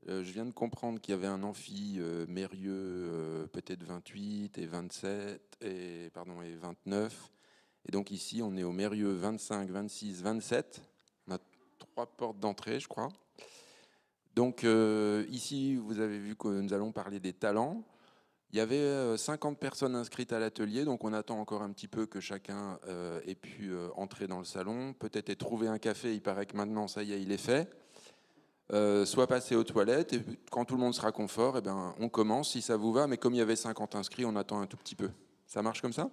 Je viens de comprendre qu'il y avait un amphi Mérieux, peut-être 28 et 27 et pardon et 29. Et donc ici, on est au Mérieux 25, 26, 27. On a trois portes d'entrée, je crois. Donc ici, vous avez vu que nous allons parler des talents. Il y avait 50 personnes inscrites à l'atelier, donc on attend encore un petit peu que chacun ait pu entrer dans le salon, peut-être ait trouvé un café, il paraît que maintenant, ça y est, il est fait. Soit passer aux toilettes, et quand tout le monde sera confort, eh ben, on commence si ça vous va, mais comme il y avait 50 inscrits, on attend un tout petit peu. Ça marche comme ça?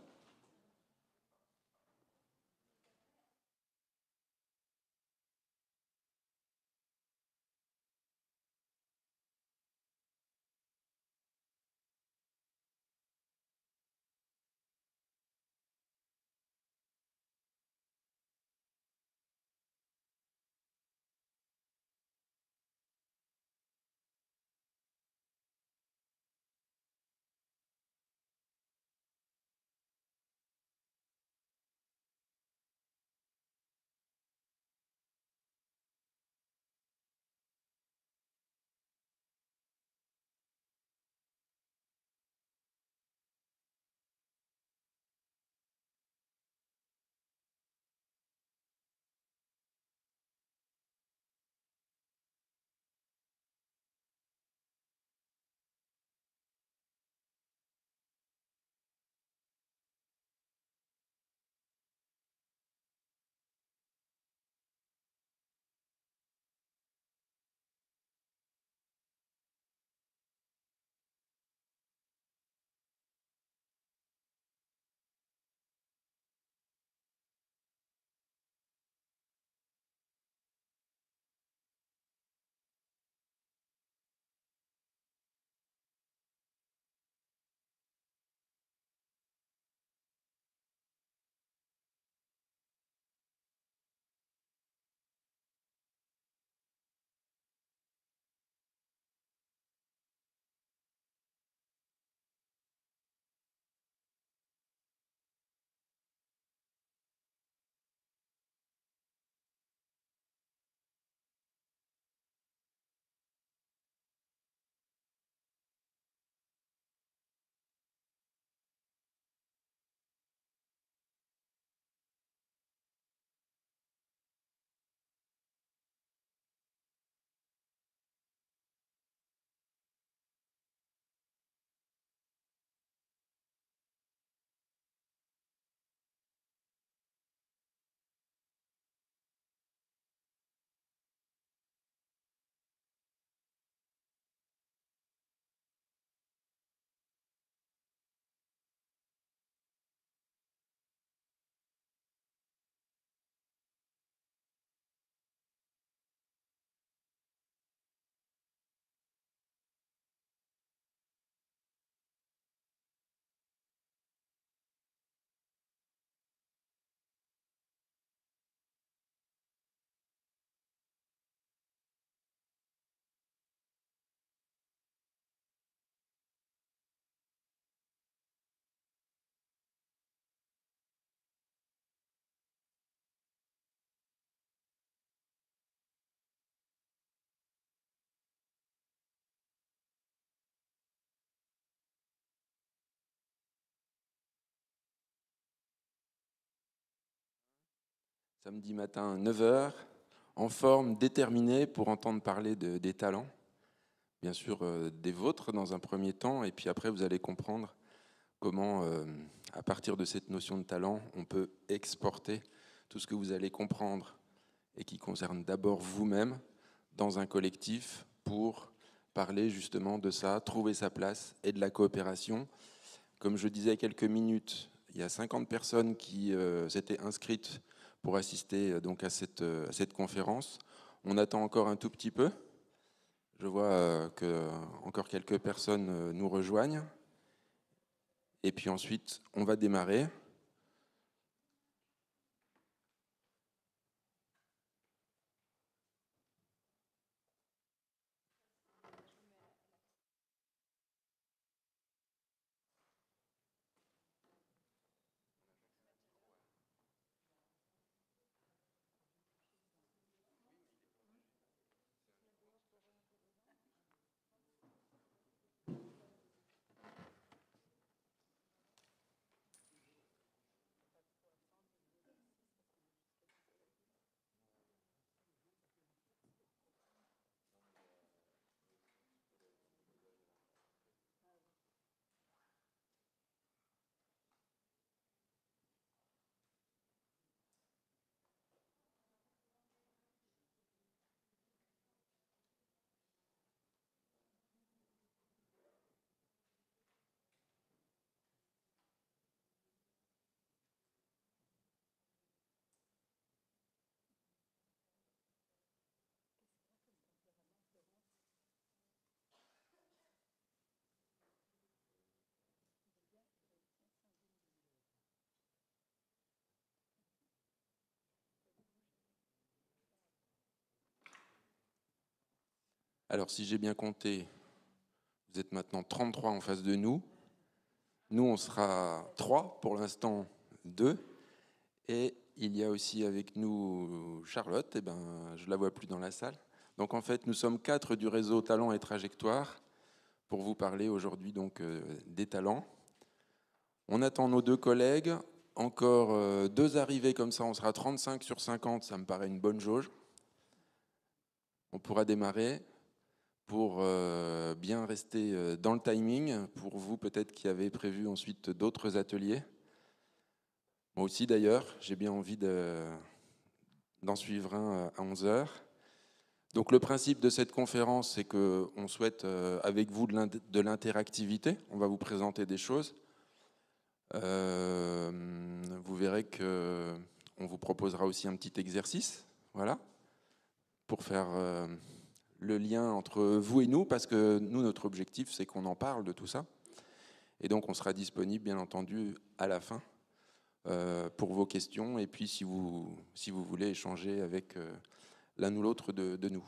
Samedi matin, 9 heures, en forme, déterminée pour entendre parler des talents, bien sûr des vôtres dans un premier temps, et puis après vous allez comprendre comment, à partir de cette notion de talent, on peut exporter tout ce que vous allez comprendre et qui concerne d'abord vous-même dans un collectif pour parler justement de ça, trouver sa place et de la coopération. Comme je disais il y a quelques minutes, il y a 50 personnes qui s'étaient inscrites pour assister donc à cette conférence. On attend encore un tout petit peu. Je vois que encore quelques personnes nous rejoignent. Et puis ensuite, on va démarrer. Alors, si j'ai bien compté, vous êtes maintenant 33 en face de nous. Nous, on sera 3, pour l'instant 2. Et il y a aussi avec nous Charlotte, je ne la vois plus dans la salle. Donc en fait, nous sommes 4 du réseau Talents et Trajectoires pour vous parler aujourd'hui donc des talents. On attend nos 2 collègues, encore 2 arrivées comme ça, on sera 35 sur 50, ça me paraît une bonne jauge. On pourra démarrer pour bien rester dans le timing, pour vous peut-être qui avez prévu ensuite d'autres ateliers. Moi aussi d'ailleurs, j'ai bien envie d'en suivre un à 11h. Donc le principe de cette conférence, c'est qu'on souhaite avec vous de l'interactivité. On va vous présenter des choses. Vous verrez qu'on vous proposera aussi un petit exercice, voilà, pour faire le lien entre vous et nous, parce que nous, notre objectif, c'est qu'on en parle de tout ça. Et donc on sera disponible, bien entendu, à la fin pour vos questions, et puis si vous voulez échanger avec l'un ou l'autre de nous.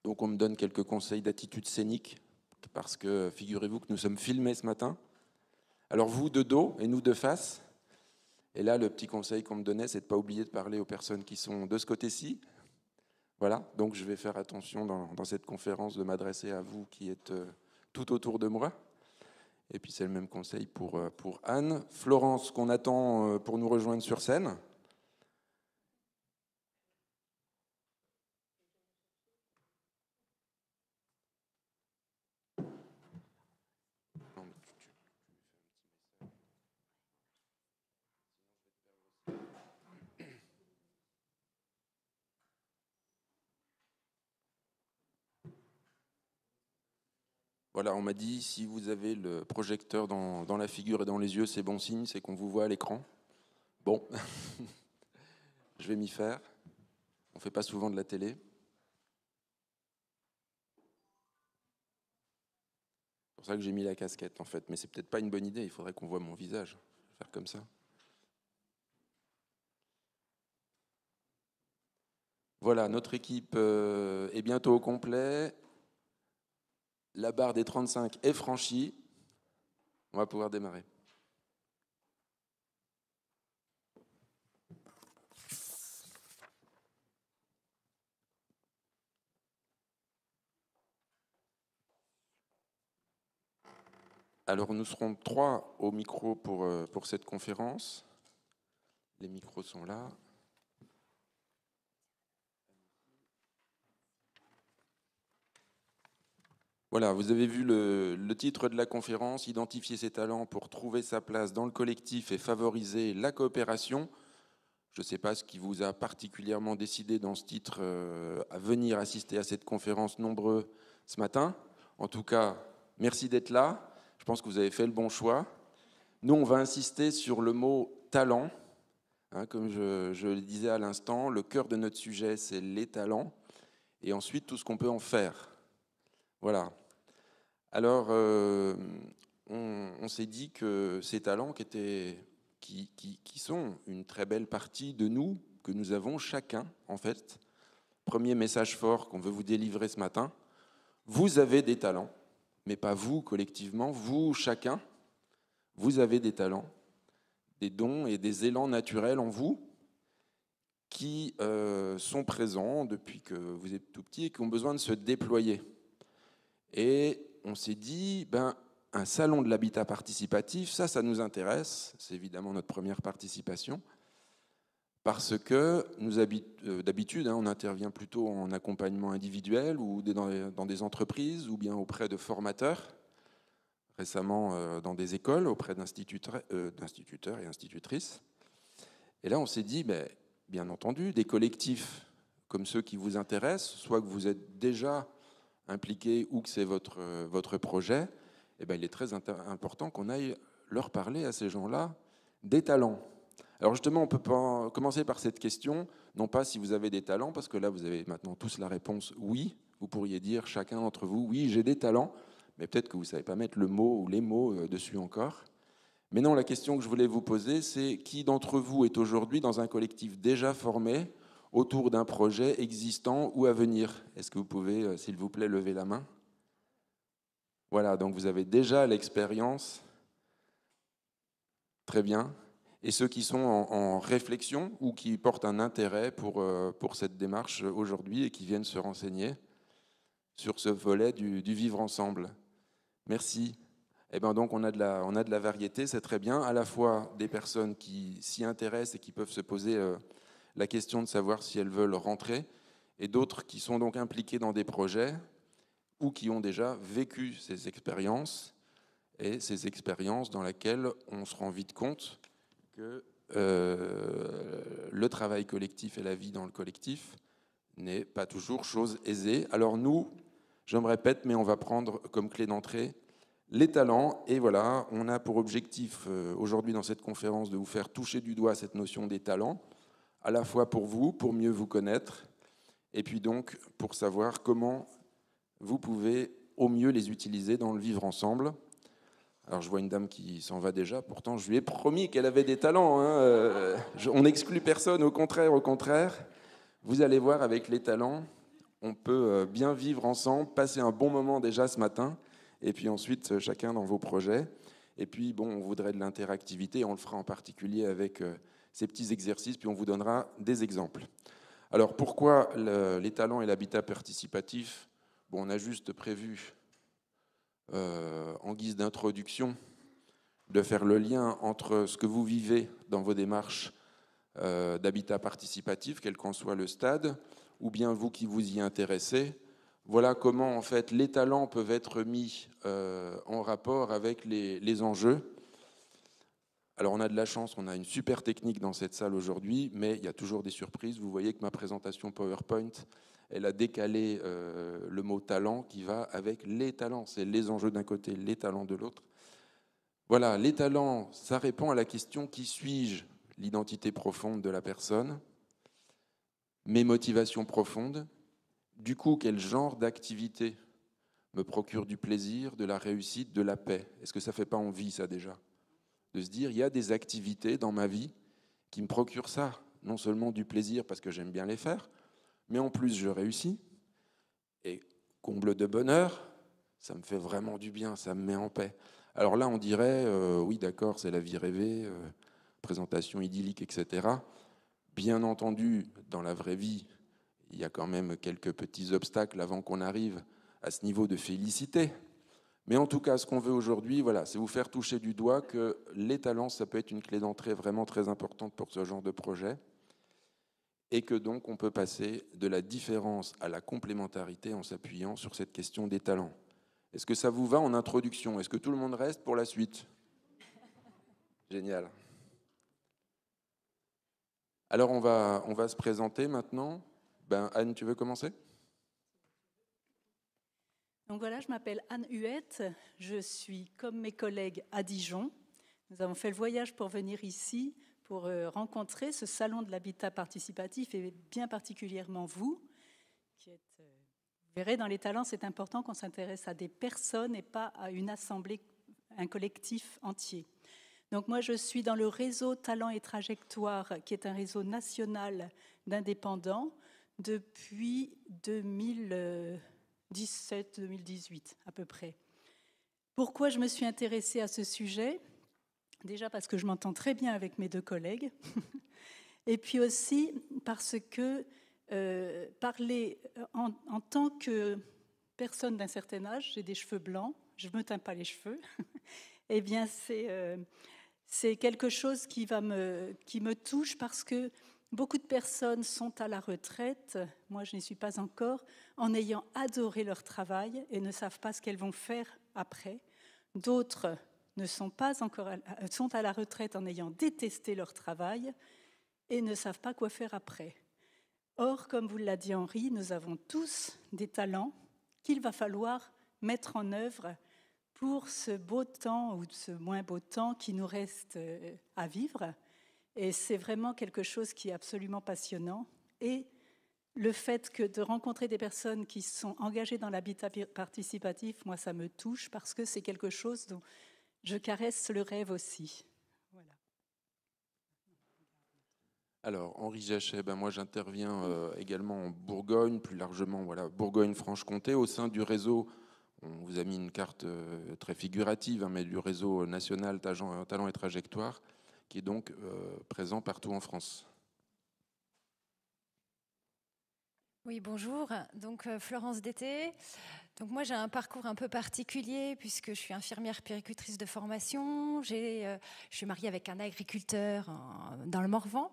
Donc on me donne quelques conseils d'attitude scénique, parce que figurez-vous que nous sommes filmés ce matin. Alors vous de dos et nous de face. Et là, le petit conseil qu'on me donnait, c'est de ne pas oublier de parler aux personnes qui sont de ce côté-ci. Voilà, donc je vais faire attention dans cette conférence de m'adresser à vous qui êtes tout autour de moi. Et puis c'est le même conseil pour Anne. Florence, qu'on attend pour nous rejoindre sur scène. Voilà, on m'a dit, si vous avez le projecteur dans la figure et dans les yeux, c'est bon signe, c'est qu'on vous voit à l'écran. Bon, je vais m'y faire. On ne fait pas souvent de la télé. C'est pour ça que j'ai mis la casquette, en fait. Mais c'est peut-être pas une bonne idée, il faudrait qu'on voit mon visage. Je vais faire comme ça. Voilà, notre équipe est bientôt au complet. La barre des 35 est franchie. On va pouvoir démarrer. Alors, nous serons 3 au micro pour cette conférence. Les micros sont là. Voilà, vous avez vu le titre de la conférence, identifier ses talents pour trouver sa place dans le collectif et favoriser la coopération. Je ne sais pas ce qui vous a particulièrement décidé dans ce titre à venir assister à cette conférence nombreux ce matin. En tout cas, merci d'être là. Je pense que vous avez fait le bon choix. Nous, on va insister sur le mot talent. Comme je le disais à l'instant, le cœur de notre sujet, c'est les talents. Et ensuite, tout ce qu'on peut en faire. Voilà. Alors, on s'est dit que ces talents qui sont une très belle partie de nous, que nous avons chacun, en fait. Premier message fort qu'on veut vous délivrer ce matin. Vous avez des talents, mais pas vous collectivement, vous chacun, vous avez des talents, des dons et des élans naturels en vous qui sont présents depuis que vous êtes tout petit et qui ont besoin de se déployer. Et on s'est dit, un salon de l'habitat participatif, ça nous intéresse, c'est évidemment notre première participation, parce que d'habitude, on intervient plutôt en accompagnement individuel ou dans des entreprises ou bien auprès de formateurs, récemment dans des écoles, auprès d'instituteurs et institutrices. Et là, on s'est dit, bien entendu, des collectifs comme ceux qui vous intéressent, soit que vous êtes déjà impliqués ou que c'est votre projet, eh ben, il est très important qu'on aille leur parler à ces gens-là des talents. Alors justement, on peut commencer par cette question, non pas si vous avez des talents, parce que là, vous avez maintenant tous la réponse oui. Vous pourriez dire chacun d'entre vous, oui, j'ai des talents, mais peut-être que vous ne savez pas mettre le mot ou les mots dessus encore. Mais non, la question que je voulais vous poser, c'est qui d'entre vous est aujourd'hui dans un collectif déjà formé autour d'un projet existant ou à venir? Est-ce que vous pouvez, s'il vous plaît, lever la main? Voilà, donc vous avez déjà l'expérience. Très bien. Et ceux qui sont en réflexion ou qui portent un intérêt pour cette démarche aujourd'hui et qui viennent se renseigner sur ce volet du vivre ensemble. Merci. Eh ben donc on a de la variété, c'est très bien, à la fois des personnes qui s'y intéressent et qui peuvent se poser la question de savoir si elles veulent rentrer, et d'autres qui sont donc impliquées dans des projets ou qui ont déjà vécu ces expériences, et ces expériences dans lesquelles on se rend vite compte que le travail collectif et la vie dans le collectif n'est pas toujours chose aisée. Alors nous, je me répète, mais on va prendre comme clé d'entrée les talents. Et voilà, on a pour objectif aujourd'hui dans cette conférence de vous faire toucher du doigt cette notion des talents, à la fois pour vous, pour mieux vous connaître, et puis donc pour savoir comment vous pouvez au mieux les utiliser dans le vivre ensemble. Alors je vois une dame qui s'en va déjà, pourtant je lui ai promis qu'elle avait des talents. On n'exclut personne, au contraire, au contraire. Vous allez voir, avec les talents, on peut bien vivre ensemble, passer un bon moment déjà ce matin, et puis ensuite chacun dans vos projets. Et puis bon, on voudrait de l'interactivité, on le fera en particulier avec ces petits exercices, puis on vous donnera des exemples. Alors pourquoi les talents et l'habitat participatif? Bon, on a juste prévu en guise d'introduction, de faire le lien entre ce que vous vivez dans vos démarches d'habitat participatif, quel qu'en soit le stade, ou bien vous qui vous y intéressez. Voilà comment en fait les talents peuvent être mis en rapport avec les enjeux. Alors on a de la chance, on a une super technique dans cette salle aujourd'hui, mais il y a toujours des surprises. Vous voyez que ma présentation PowerPoint, elle a décalé le mot talent qui va avec les talents. C'est les enjeux d'un côté, les talents de l'autre. Voilà, les talents, ça répond à la question qui suis-je? L'identité profonde de la personne, mes motivations profondes, du coup quel genre d'activité me procure du plaisir, de la réussite, de la paix? Est-ce que ça ne fait pas envie ça déjà? De se dire, il y a des activités dans ma vie qui me procurent ça, non seulement du plaisir parce que j'aime bien les faire, mais en plus je réussis, et comble de bonheur, ça me fait vraiment du bien, ça me met en paix. Alors là, on dirait, oui d'accord, c'est la vie rêvée, présentation idyllique, etc. Bien entendu, dans la vraie vie, il y a quand même quelques petits obstacles avant qu'on arrive à ce niveau de félicité. Mais en tout cas, ce qu'on veut aujourd'hui, voilà, c'est vous faire toucher du doigt que les talents, ça peut être une clé d'entrée vraiment très importante pour ce genre de projet, et que donc on peut passer de la différence à la complémentarité en s'appuyant sur cette question des talents. Est-ce que ça vous va en introduction? Est-ce que tout le monde reste pour la suite? Génial. Alors on va se présenter maintenant. Anne, tu veux commencer? Donc voilà, je m'appelle Anne Huette, je suis comme mes collègues à Dijon. Nous avons fait le voyage pour venir ici, pour rencontrer ce salon de l'habitat participatif et bien particulièrement vous, qui êtes, vous verrez, dans les talents, c'est important qu'on s'intéresse à des personnes et pas à une assemblée, un collectif entier. Donc moi, je suis dans le réseau Talents et Trajectoires, qui est un réseau national d'indépendants depuis 2017-2018 à peu près. Pourquoi je me suis intéressée à ce sujet? Déjà parce que je m'entends très bien avec mes deux collègues, et puis aussi parce que parler en tant que personne d'un certain âge, j'ai des cheveux blancs, je ne me teins pas les cheveux, eh bien c'est quelque chose qui me touche parce que beaucoup de personnes sont à la retraite, moi je n'y suis pas encore, en ayant adoré leur travail et ne savent pas ce qu'elles vont faire après. D'autres sont à la retraite en ayant détesté leur travail et ne savent pas quoi faire après. Or, comme vous l'a dit Henri, nous avons tous des talents qu'il va falloir mettre en œuvre pour ce beau temps ou ce moins beau temps qui nous reste à vivre. Et c'est vraiment quelque chose qui est absolument passionnant. Et le fait que de rencontrer des personnes qui sont engagées dans l'habitat participatif, moi, ça me touche parce que c'est quelque chose dont je caresse le rêve aussi. Voilà. Alors, Henri Jachet, moi j'interviens également en Bourgogne, plus largement Bourgogne-Franche-Comté, au sein du réseau. On vous a mis une carte très figurative, mais du réseau national Talent et Trajectoire, qui est donc présent partout en France. Oui, bonjour. Donc, Florence Dété. Donc, moi, j'ai un parcours un peu particulier puisque je suis infirmière puéricultrice de formation. Je suis mariée avec un agriculteur dans le Morvan,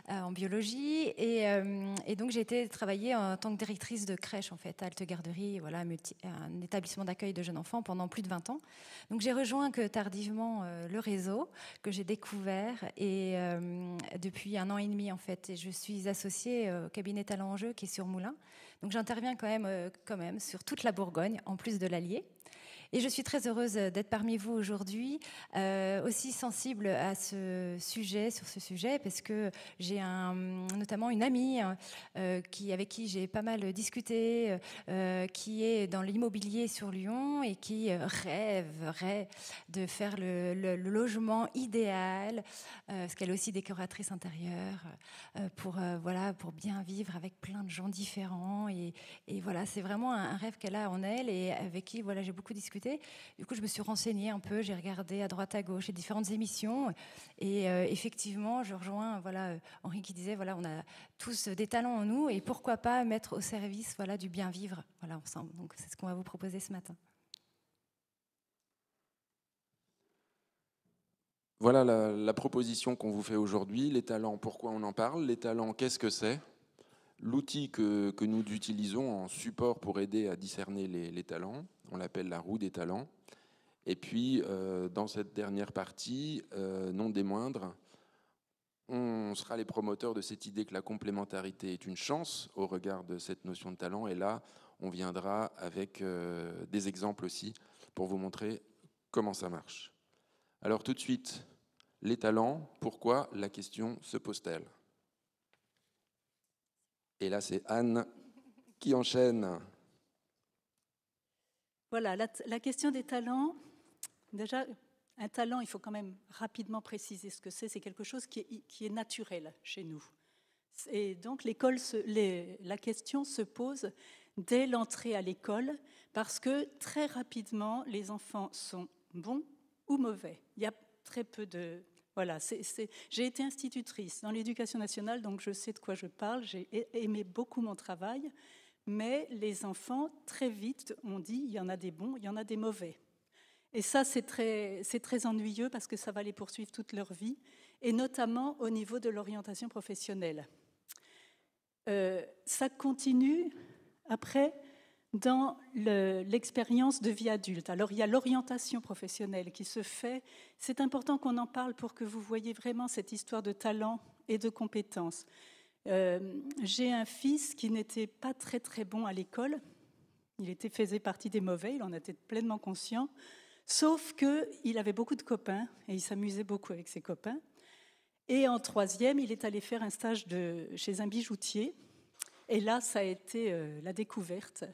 en biologie. Et donc, j'ai été travailler en tant que directrice de crèche, en fait, à Halte Garderie, voilà, un établissement d'accueil de jeunes enfants pendant plus de 20 ans. Donc, j'ai rejoint que tardivement le réseau que j'ai découvert et depuis 1 an et demi, en fait. Et je suis associée au cabinet Talent en Jeu qui est sur Moulins. Donc j'interviens quand même sur toute la Bourgogne, en plus de l'Allier. Et je suis très heureuse d'être parmi vous aujourd'hui, aussi sensible à sur ce sujet, parce que j'ai notamment une amie avec qui j'ai pas mal discuté, qui est dans l'immobilier sur Lyon et qui rêverait de faire le logement idéal, parce qu'elle est aussi décoratrice intérieure, pour bien vivre avec plein de gens différents. Et voilà, c'est vraiment un rêve qu'elle a en elle et avec qui j'ai beaucoup discuté. Du coup, je me suis renseignée un peu, j'ai regardé à droite à gauche les différentes émissions et effectivement, je rejoins Henri qui disait on a tous des talents en nous et pourquoi pas mettre au service du bien vivre ensemble. Donc c'est ce qu'on va vous proposer ce matin. Voilà la proposition qu'on vous fait aujourd'hui. Les talents, pourquoi on en parle? Les talents, qu'est-ce que c'est? L'outil que nous utilisons en support pour aider à discerner les talents, on l'appelle la roue des talents. Et puis, dans cette dernière partie, non des moindres, on sera les promoteurs de cette idée que la complémentarité est une chance au regard de cette notion de talent. Et là, on viendra avec des exemples aussi pour vous montrer comment ça marche. Alors tout de suite, les talents, pourquoi la question se pose-t-elle? Et là, c'est Anne qui enchaîne. Voilà, la question des talents. Déjà, un talent, il faut quand même rapidement préciser ce que c'est. C'est quelque chose qui est naturel chez nous. Et donc, la question se pose dès l'entrée à l'école parce que très rapidement, les enfants sont bons ou mauvais. Il y a très peu de... Voilà, j'ai été institutrice dans l'éducation nationale, donc je sais de quoi je parle. J'ai aimé beaucoup mon travail, mais les enfants, très vite, ont dit il y en a des bons, il y en a des mauvais. Et ça, c'est très ennuyeux parce que ça va les poursuivre toute leur vie, et notamment au niveau de l'orientation professionnelle. Ça continue après dans l'expérience de vie adulte. Alors, il y a l'orientation professionnelle qui se fait. C'est important qu'on en parle pour que vous voyez vraiment cette histoire de talent et de compétences. J'ai un fils qui n'était pas très, très bon à l'école. Il faisait partie des mauvais, il en était pleinement conscient. Sauf qu'il avait beaucoup de copains et il s'amusait beaucoup avec ses copains. Et en 3e, il est allé faire un stage chez un bijoutier. Et là, ça a été la découverte.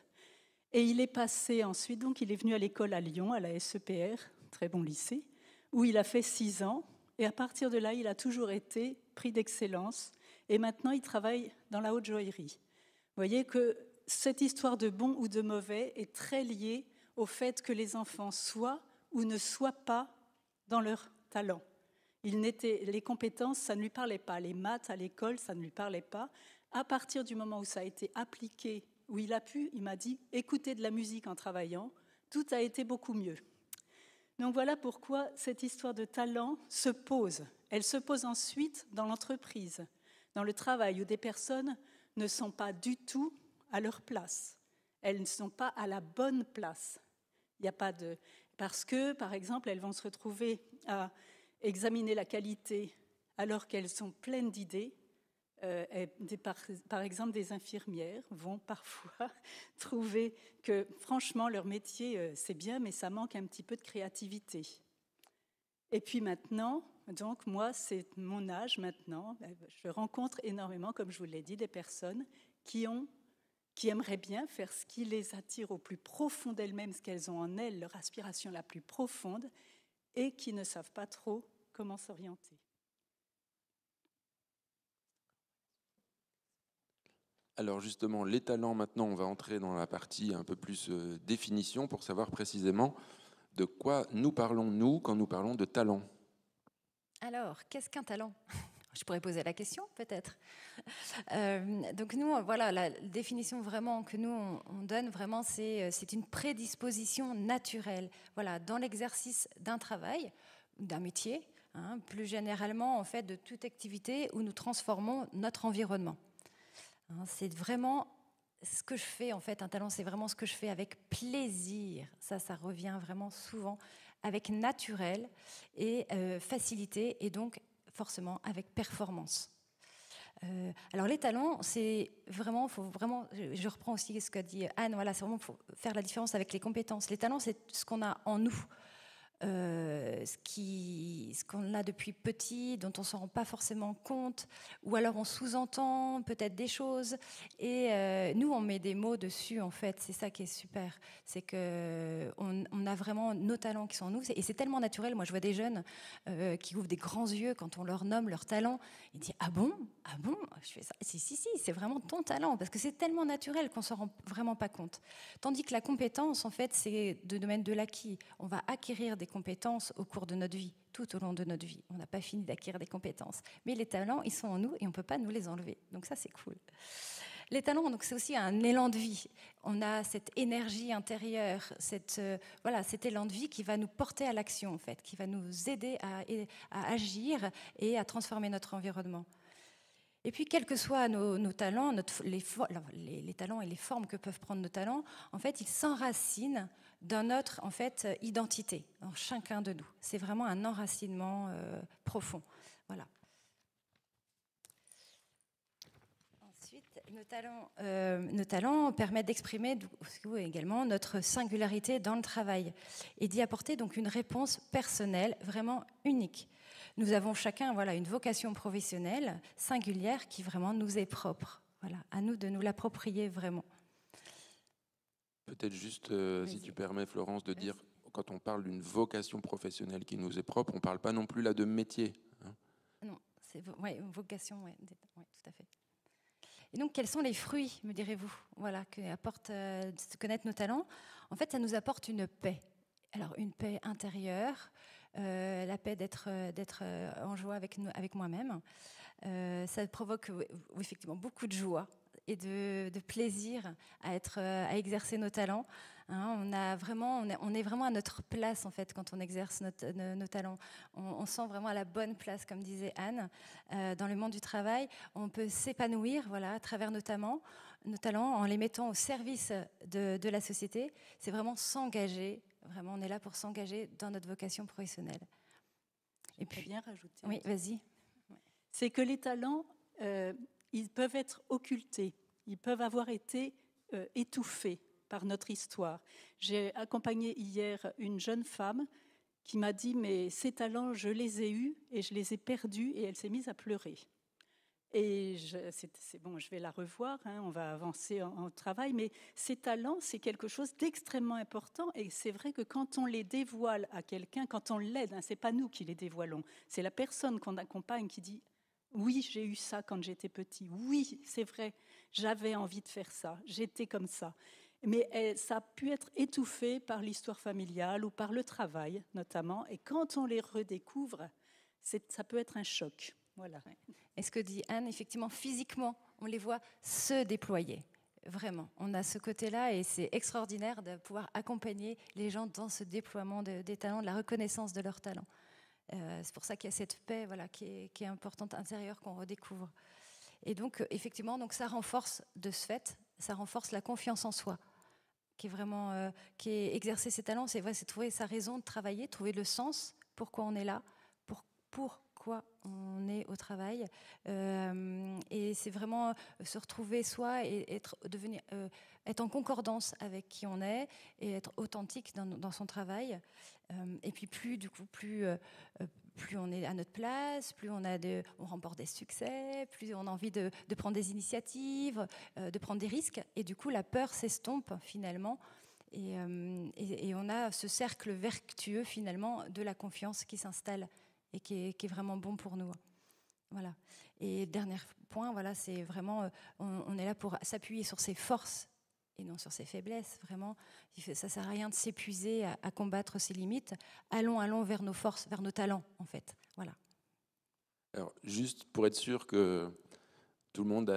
Et il est passé ensuite, donc il est venu à l'école à Lyon, à la SEPR, très bon lycée, où il a fait 6 ans. Et à partir de là, il a toujours été prix d'excellence. Et maintenant, il travaille dans la haute joaillerie. Vous voyez que cette histoire de bon ou de mauvais est très liée au fait que les enfants soient ou ne soient pas dans leur talent. Les compétences, ça ne lui parlait pas. Les maths à l'école, ça ne lui parlait pas. À partir du moment où ça a été appliqué, où il m'a dit, écouter de la musique en travaillant, tout a été beaucoup mieux. Donc voilà pourquoi cette histoire de talent se pose. Elle se pose ensuite dans l'entreprise, dans le travail, où des personnes ne sont pas du tout à leur place. Elles ne sont pas à la bonne place. Il n'y a pas de... Parce que, par exemple, elles vont se retrouver à examiner la qualité alors qu'elles sont pleines d'idées. Par exemple, des infirmières vont parfois trouver que, franchement, leur métier, c'est bien, mais ça manque un petit peu de créativité. Et puis maintenant, donc moi, c'est mon âge maintenant, je rencontre énormément, comme je vous l'ai dit, des personnes qui aimeraient bien faire ce qui les attire au plus profond d'elles-mêmes, ce qu'elles ont en elles, leur aspiration la plus profonde, et qui ne savent pas trop comment s'orienter. Alors justement, les talents, maintenant, on va entrer dans la partie un peu plus définition pour savoir précisément de quoi nous parlons, nous, quand nous parlons de talent. Alors, qu'est-ce qu'un talent ? Je pourrais poser la question, peut-être. Donc nous, voilà, la définition vraiment que nous, on donne, vraiment, c'est une prédisposition naturelle. Voilà, dans l'exercice d'un travail, d'un métier, hein, plus généralement, en fait, de toute activité où nous transformons notre environnement. Hein, c'est vraiment ce que je fais, en fait, un talent, c'est vraiment ce que je fais avec plaisir. Ça revient vraiment souvent avec naturel et facilité, et donc forcément avec performance. Alors les talents, c'est vraiment, je reprends aussi ce qu'a dit Anne, voilà, c'est vraiment pour faire la différence avec les compétences. Les talents, c'est ce qu'on a en nous. Ce qu'on a depuis petit, dont on ne s'en rend pas forcément compte, ou alors on sous-entend peut-être des choses, et nous on met des mots dessus, en fait. C'est ça qui est super, c'est qu'on a vraiment nos talents qui sont en nous, et c'est tellement naturel. Moi je vois des jeunes qui ouvrent des grands yeux quand on leur nomme leur talent. Ils disent ah bon, je fais ça, si, c'est vraiment ton talent, parce que c'est tellement naturel qu'on ne s'en rend vraiment pas compte. Tandis que la compétence, en fait, c'est le domaine de l'acquis. On va acquérir des compétences au cours de notre vie, tout au long de notre vie. On n'a pas fini d'acquérir des compétences. Mais les talents, ils sont en nous et on ne peut pas nous les enlever. Donc ça, c'est cool. Les talents, donc, c'est aussi un élan de vie. On a cette énergie intérieure, cet élan de vie qui va nous porter à l'action, en fait, qui va nous aider à agir et à transformer notre environnement. Et puis, quels que soient nos talents, les talents et les formes que peuvent prendre nos talents, en fait, ils s'enracinent dans notre, en fait, identité, dans chacun de nous. C'est vraiment un enracinement profond. Voilà. Ensuite, nos talents permettent d'exprimer également notre singularité dans le travail et d'y apporter donc une réponse personnelle vraiment unique. Nous avons chacun une vocation professionnelle singulière qui vraiment nous est propre. Voilà, à nous de nous l'approprier vraiment. Peut-être juste, si tu permets, Florence, de dire, quand on parle d'une vocation professionnelle qui nous est propre, on ne parle pas non plus là de métier. Hein. Non, c'est vocation, tout à fait. Et donc, quels sont les fruits, me direz-vous, que apporte de connaître nos talents ? En fait, ça nous apporte une paix. Alors, une paix intérieure, la paix d'être en joie avec moi-même. Ça provoque effectivement beaucoup de joie et de plaisir à exercer nos talents. Hein, on est vraiment à notre place, en fait, quand on exerce nos talents. On sent vraiment à la bonne place, comme disait Anne. Dans le monde du travail, on peut s'épanouir à travers nos talents, en les mettant au service de la société. C'est vraiment s'engager. Vraiment, on est là pour s'engager dans notre vocation professionnelle. Et puis bien rajouter. Oui, vas-y. C'est que les talents, ils peuvent être occultés, ils peuvent avoir été étouffés par notre histoire. J'ai accompagné hier une jeune femme qui m'a dit « mais ces talents, je les ai eus et je les ai perdus » et elle s'est mise à pleurer. Et c'est bon, je vais la revoir, hein, on va avancer en travail, mais ces talents, c'est quelque chose d'extrêmement important. Et c'est vrai que quand on les dévoile à quelqu'un, quand on l'aide, hein, c'est pas nous qui les dévoilons, c'est la personne qu'on accompagne qui dit « oui, j'ai eu ça quand j'étais petit, oui, c'est vrai, j'avais envie de faire ça, j'étais comme ça ». Mais ça a pu être étouffé par l'histoire familiale ou par le travail, notamment. Et quand on les redécouvre, ça peut être un choc. Voilà. Et ce que dit Anne, effectivement, physiquement, on les voit se déployer. Vraiment, on a ce côté-là et c'est extraordinaire de pouvoir accompagner les gens dans ce déploiement des talents, de la reconnaissance de leurs talents. C'est pour ça qu'il y a cette paix qui est importante intérieure qu'on redécouvre. Et donc, effectivement, ça renforce de ce fait, ça renforce la confiance en soi, qui est vraiment, qui est exercer ses talents, c'est trouver sa raison de travailler, trouver le sens, pourquoi on est là, pour pourquoi on est au travail. Et c'est vraiment se retrouver soi et être en concordance avec qui on est et être authentique dans son travail. Et puis plus on est à notre place, plus on remporte des succès, plus on a envie de prendre des initiatives, de prendre des risques. Et du coup, la peur s'estompe finalement. Et on a ce cercle vertueux finalement de la confiance qui s'installe et qui est vraiment bon pour nous. Voilà. Et dernier point, voilà, c'est vraiment, on est là pour s'appuyer sur ses forces et non sur ses faiblesses. Vraiment, ça sert à rien de s'épuiser à combattre ses limites. Allons vers nos forces, vers nos talents, en fait. Voilà. Alors, juste pour être sûr que tout le monde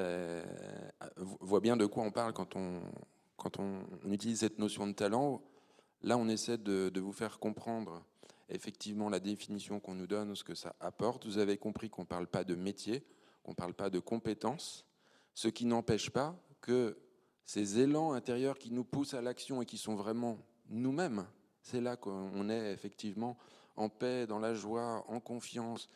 voit bien de quoi on parle quand on utilise cette notion de talent, là, on essaie de vous faire comprendre effectivement la définition qu'on nous donne, ce que ça apporte. Vous avez compris qu'on ne parle pas de métier, qu'on ne parle pas de compétences, ce qui n'empêche pas que ces élans intérieurs qui nous poussent à l'action et qui sont vraiment nous-mêmes, c'est là qu'on est effectivement en paix, dans la joie, en confiance,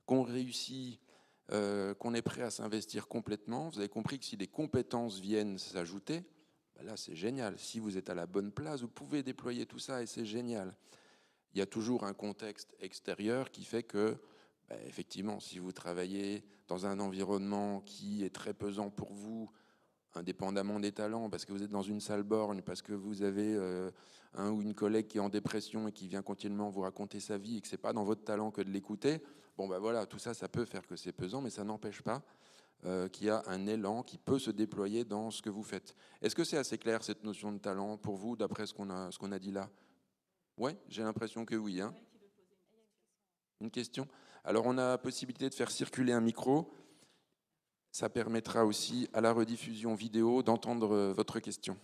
qu'on réussit, qu'on est prêt à s'investir complètement. Vous avez compris que si les compétences viennent s'ajouter, ben là c'est génial. Si vous êtes à la bonne place, vous pouvez déployer tout ça et c'est génial. Il y a toujours un contexte extérieur qui fait que, ben, effectivement, si vous travaillez dans un environnement qui est très pesant pour vous, indépendamment des talents, parce que vous êtes dans une salle borgne, parce que vous avez un ou une collègue qui est en dépression et qui vient continuellement vous raconter sa vie et que c'est pas dans votre talent que de l'écouter, bon ben voilà, tout ça, ça peut faire que c'est pesant, mais ça n'empêche pas qu'il y a un élan qui peut se déployer dans ce que vous faites. Est-ce que c'est assez clair cette notion de talent pour vous, d'après ce qu'on a dit là? Ouais, j'ai l'impression que oui. Hein. Une question? Alors on a la possibilité de faire circuler un micro. Ça permettra aussi à la rediffusion vidéo d'entendre votre question.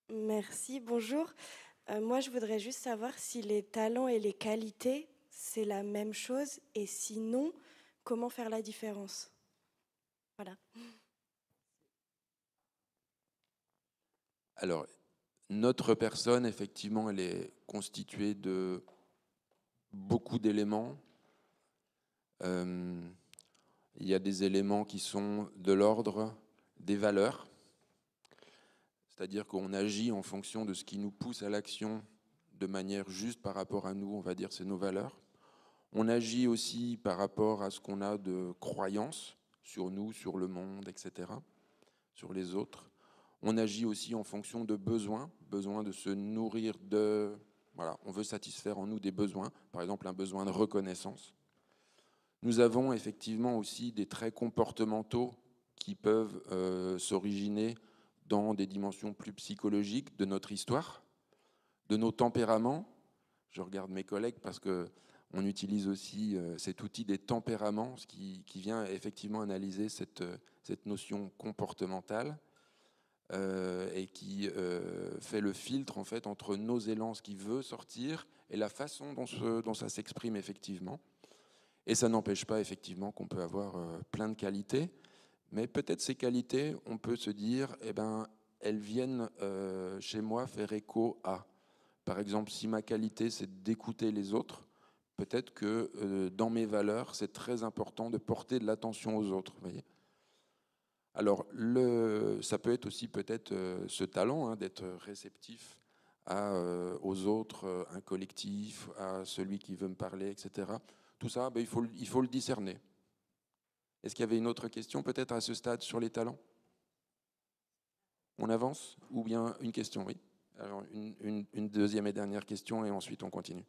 Merci, bonjour. Moi, je voudrais juste savoir si les talents et les qualités, c'est la même chose, et sinon, comment faire la différence? Voilà. Alors, notre personne, effectivement, elle est constituée de beaucoup d'éléments. Il y a des éléments qui sont de l'ordre des valeurs, c'est-à-dire qu'on agit en fonction de ce qui nous pousse à l'action de manière juste par rapport à nous, on va dire c'est nos valeurs. On agit aussi par rapport à ce qu'on a de croyances sur nous, sur le monde, etc., sur les autres. On agit aussi en fonction de besoins de se nourrir de... Voilà, on veut satisfaire en nous des besoins, par exemple un besoin de reconnaissance. Nous avons effectivement aussi des traits comportementaux qui peuvent s'originer dans des dimensions plus psychologiques de notre histoire, de nos tempéraments. Je regarde mes collègues parce qu'on utilise aussi cet outil des tempéraments, ce qui vient effectivement analyser cette notion comportementale et qui fait le filtre en fait, entre nos élans, ce qui veut sortir, et la façon dont ça s'exprime effectivement. Et ça n'empêche pas effectivement qu'on peut avoir plein de qualités, mais peut-être ces qualités, on peut se dire, eh ben, elles viennent chez moi faire écho à. Par exemple, si ma qualité, c'est d'écouter les autres, peut-être que dans mes valeurs, c'est très important de porter de l'attention aux autres. Voyez. Alors, ça peut être aussi peut-être ce talent d'être réceptif aux autres, un collectif, à celui qui veut me parler, etc. Tout ça, il faut le discerner. Est-ce qu'il y avait une autre question peut-être à ce stade sur les talents? On avance? Ou bien une question, oui. Alors une deuxième et dernière question et ensuite on continue.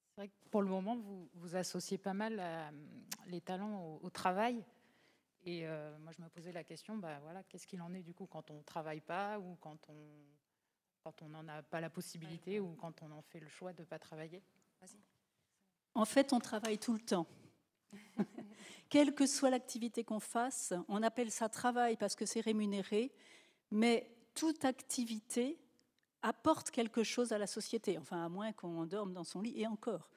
C'est vrai que pour le moment, vous associez pas mal les talents au travail. Et moi, je me posais la question, voilà, qu'est-ce qu'il en est du coup quand on ne travaille pas ou quand on n'en a pas la possibilité ou quand on en fait le choix de ne pas travailler? En fait, on travaille tout le temps. Quelle que soit l'activité qu'on fasse, on appelle ça travail parce que c'est rémunéré, mais toute activité apporte quelque chose à la société, enfin à moins qu'on dorme dans son lit, et encore.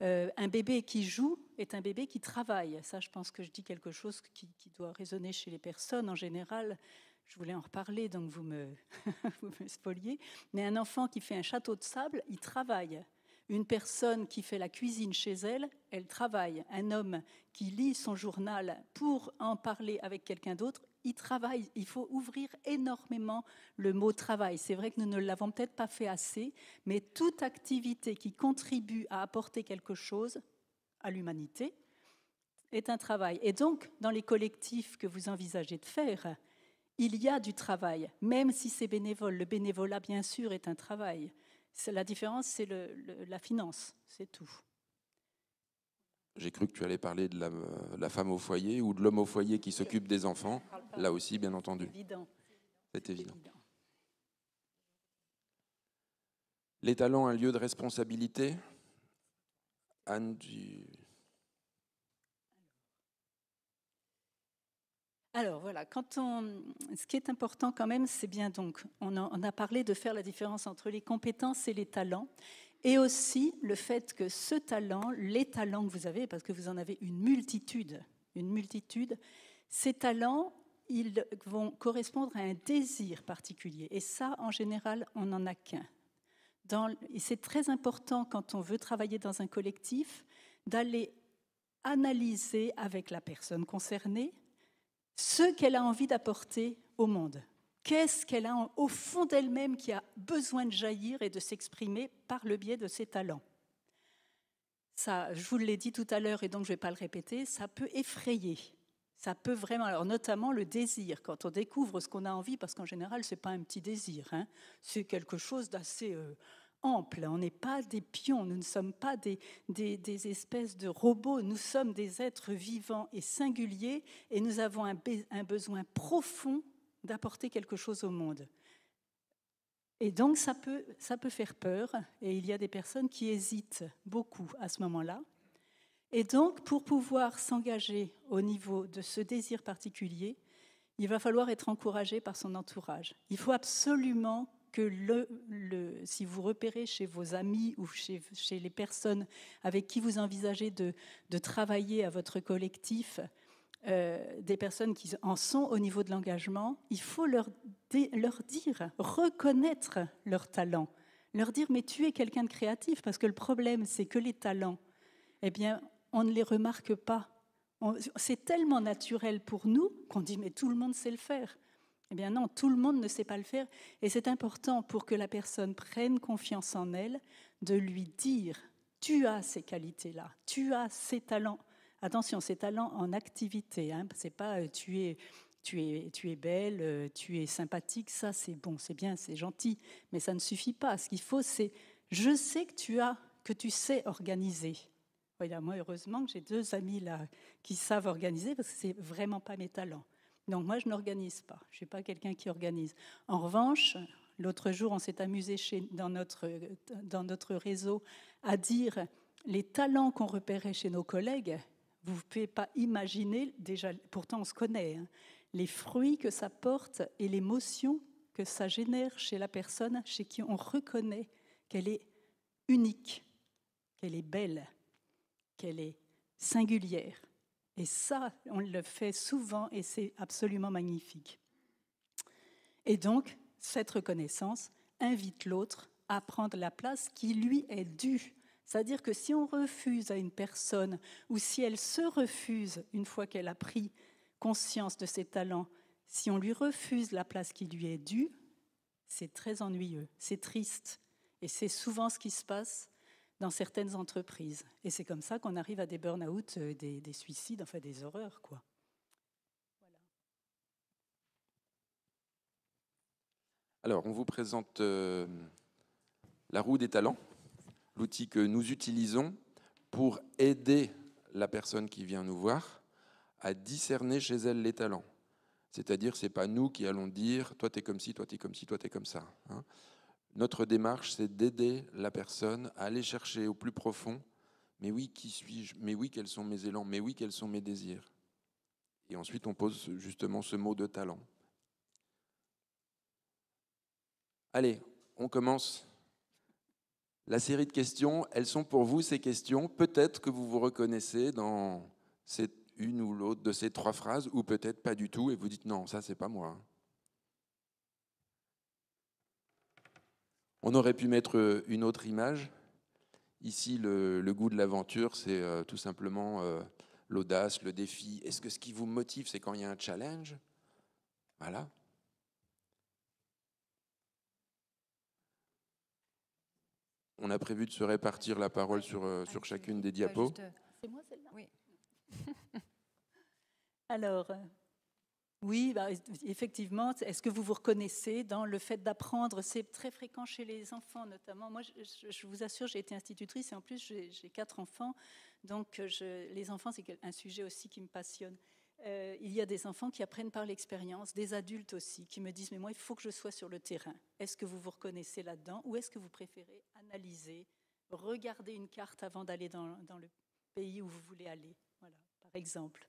Un bébé qui joue est un bébé qui travaille. Ça, je pense que je dis quelque chose qui doit résonner chez les personnes en général. Je voulais en reparler, donc vous me spoliez. Mais un enfant qui fait un château de sable, il travaille. Une personne qui fait la cuisine chez elle, elle travaille. Un homme qui lit son journal pour en parler avec quelqu'un d'autre, il travaille. Il faut ouvrir énormément le mot travail. C'est vrai que nous ne l'avons peut-être pas fait assez, mais toute activité qui contribue à apporter quelque chose à l'humanité est un travail. Et donc, dans les collectifs que vous envisagez de faire, il y a du travail, même si c'est bénévole. Le bénévolat, bien sûr, est un travail. La différence, c'est la finance, c'est tout. J'ai cru que tu allais parler de la femme au foyer ou de l'homme au foyer qui s'occupe des enfants. Là aussi, bien entendu. C'est évident. Les talents, un lieu de responsabilité. Anne du... Alors voilà, ce qui est important quand même, c'est bien donc, on a parlé de faire la différence entre les compétences et les talents, et aussi le fait que ce talent, les talents que vous avez, parce que vous en avez une multitude, ces talents, ils vont correspondre à un désir particulier, et ça, en général, on n'en a qu'un. Et c'est très important quand on veut travailler dans un collectif, d'aller analyser avec la personne concernée ce qu'elle a envie d'apporter au monde. Qu'est-ce qu'elle a au fond d'elle-même qui a besoin de jaillir et de s'exprimer par le biais de ses talents. Ça, je vous l'ai dit tout à l'heure et donc je ne vais pas le répéter, ça peut effrayer. Ça peut vraiment, alors notamment le désir, quand on découvre ce qu'on a envie, parce qu'en général, ce n'est pas un petit désir, hein, c'est quelque chose d'assez ample. On n'est pas des pions, nous ne sommes pas des espèces de robots, nous sommes des êtres vivants et singuliers et nous avons un besoin profond d'apporter quelque chose au monde. Et donc ça peut faire peur et il y a des personnes qui hésitent beaucoup à ce moment-là. Et donc pour pouvoir s'engager au niveau de ce désir particulier, il va falloir être encouragé par son entourage. Il faut absolument que si vous repérez chez vos amis ou chez les personnes avec qui vous envisagez de travailler à votre collectif, des personnes qui en sont au niveau de l'engagement, il faut leur dire, reconnaître leur talent, leur dire mais tu es quelqu'un de créatif, parce que le problème c'est que les talents, eh bien on ne les remarque pas. C'est tellement naturel pour nous qu'on dit mais tout le monde sait le faire. Eh bien non, tout le monde ne sait pas le faire et c'est important pour que la personne prenne confiance en elle de lui dire tu as ces qualités-là, tu as ces talents. Attention, ces talents en activité, hein, c'est pas tu es belle, tu es sympathique, ça c'est bon, c'est bien, c'est gentil, mais ça ne suffit pas. Ce qu'il faut c'est je sais que tu sais organiser. Voilà, moi heureusement que j'ai 2 amis là qui savent organiser parce que c'est vraiment pas mes talents. Donc moi, je n'organise pas. Je ne suis pas quelqu'un qui organise. En revanche, l'autre jour, on s'est amusé dans notre réseau à dire les talents qu'on repérait chez nos collègues. Vous ne pouvez pas imaginer, déjà, pourtant on se connaît, hein, les fruits que ça porte et l'émotion que ça génère chez la personne chez qui on reconnaît qu'elle est unique, qu'elle est belle, qu'elle est singulière. Et ça, on le fait souvent et c'est absolument magnifique. Et donc, cette reconnaissance invite l'autre à prendre la place qui lui est due. C'est-à-dire que si on refuse à une personne ou si elle se refuse une fois qu'elle a pris conscience de ses talents, si on lui refuse la place qui lui est due, c'est très ennuyeux, c'est triste. Et c'est souvent ce qui se passe dans certaines entreprises. Et c'est comme ça qu'on arrive à des burn-out, des suicides, enfin des horreurs, quoi. Voilà. Alors, on vous présente la roue des talents, l'outil que nous utilisons pour aider la personne qui vient nous voir à discerner chez elle les talents. C'est-à-dire, ce n'est pas nous qui allons dire « toi, tu es comme ci, toi, tu es comme ci, toi, tu es comme ça hein ». Notre démarche, c'est d'aider la personne à aller chercher au plus profond « mais oui, qui suis-je ? Mais oui, quels sont mes élans ? Mais oui, quels sont mes désirs ?» Et ensuite, on pose justement ce mot de talent. Allez, on commence La série de questions, elles sont pour vous, ces questions. Peut-être que vous vous reconnaissez dans une ou l'autre de ces 3 phrases, ou peut-être pas du tout, et vous dites non, ça, c'est pas moi. On aurait pu mettre une autre image. Ici, le goût de l'aventure, c'est tout simplement l'audace, le défi. Est-ce que ce qui vous motive, c'est quand il y a un challenge? Voilà. On a prévu de se répartir la parole sur chacune des diapos. C'est moi celle-là? Oui. Alors, oui, effectivement, est-ce que vous vous reconnaissez dans le fait d'apprendre? C'est très fréquent chez les enfants notamment. Moi, je vous assure, j'ai été institutrice et en plus, j'ai 4 enfants. Donc, les enfants, c'est un sujet aussi qui me passionne. Il y a des enfants qui apprennent par l'expérience, des adultes aussi, qui me disent « mais moi, il faut que je sois sur le terrain ». Est-ce que vous vous reconnaissez là-dedans ou est-ce que vous préférez analyser, regarder une carte avant d'aller dans le pays où vous voulez aller? Voilà, par exemple.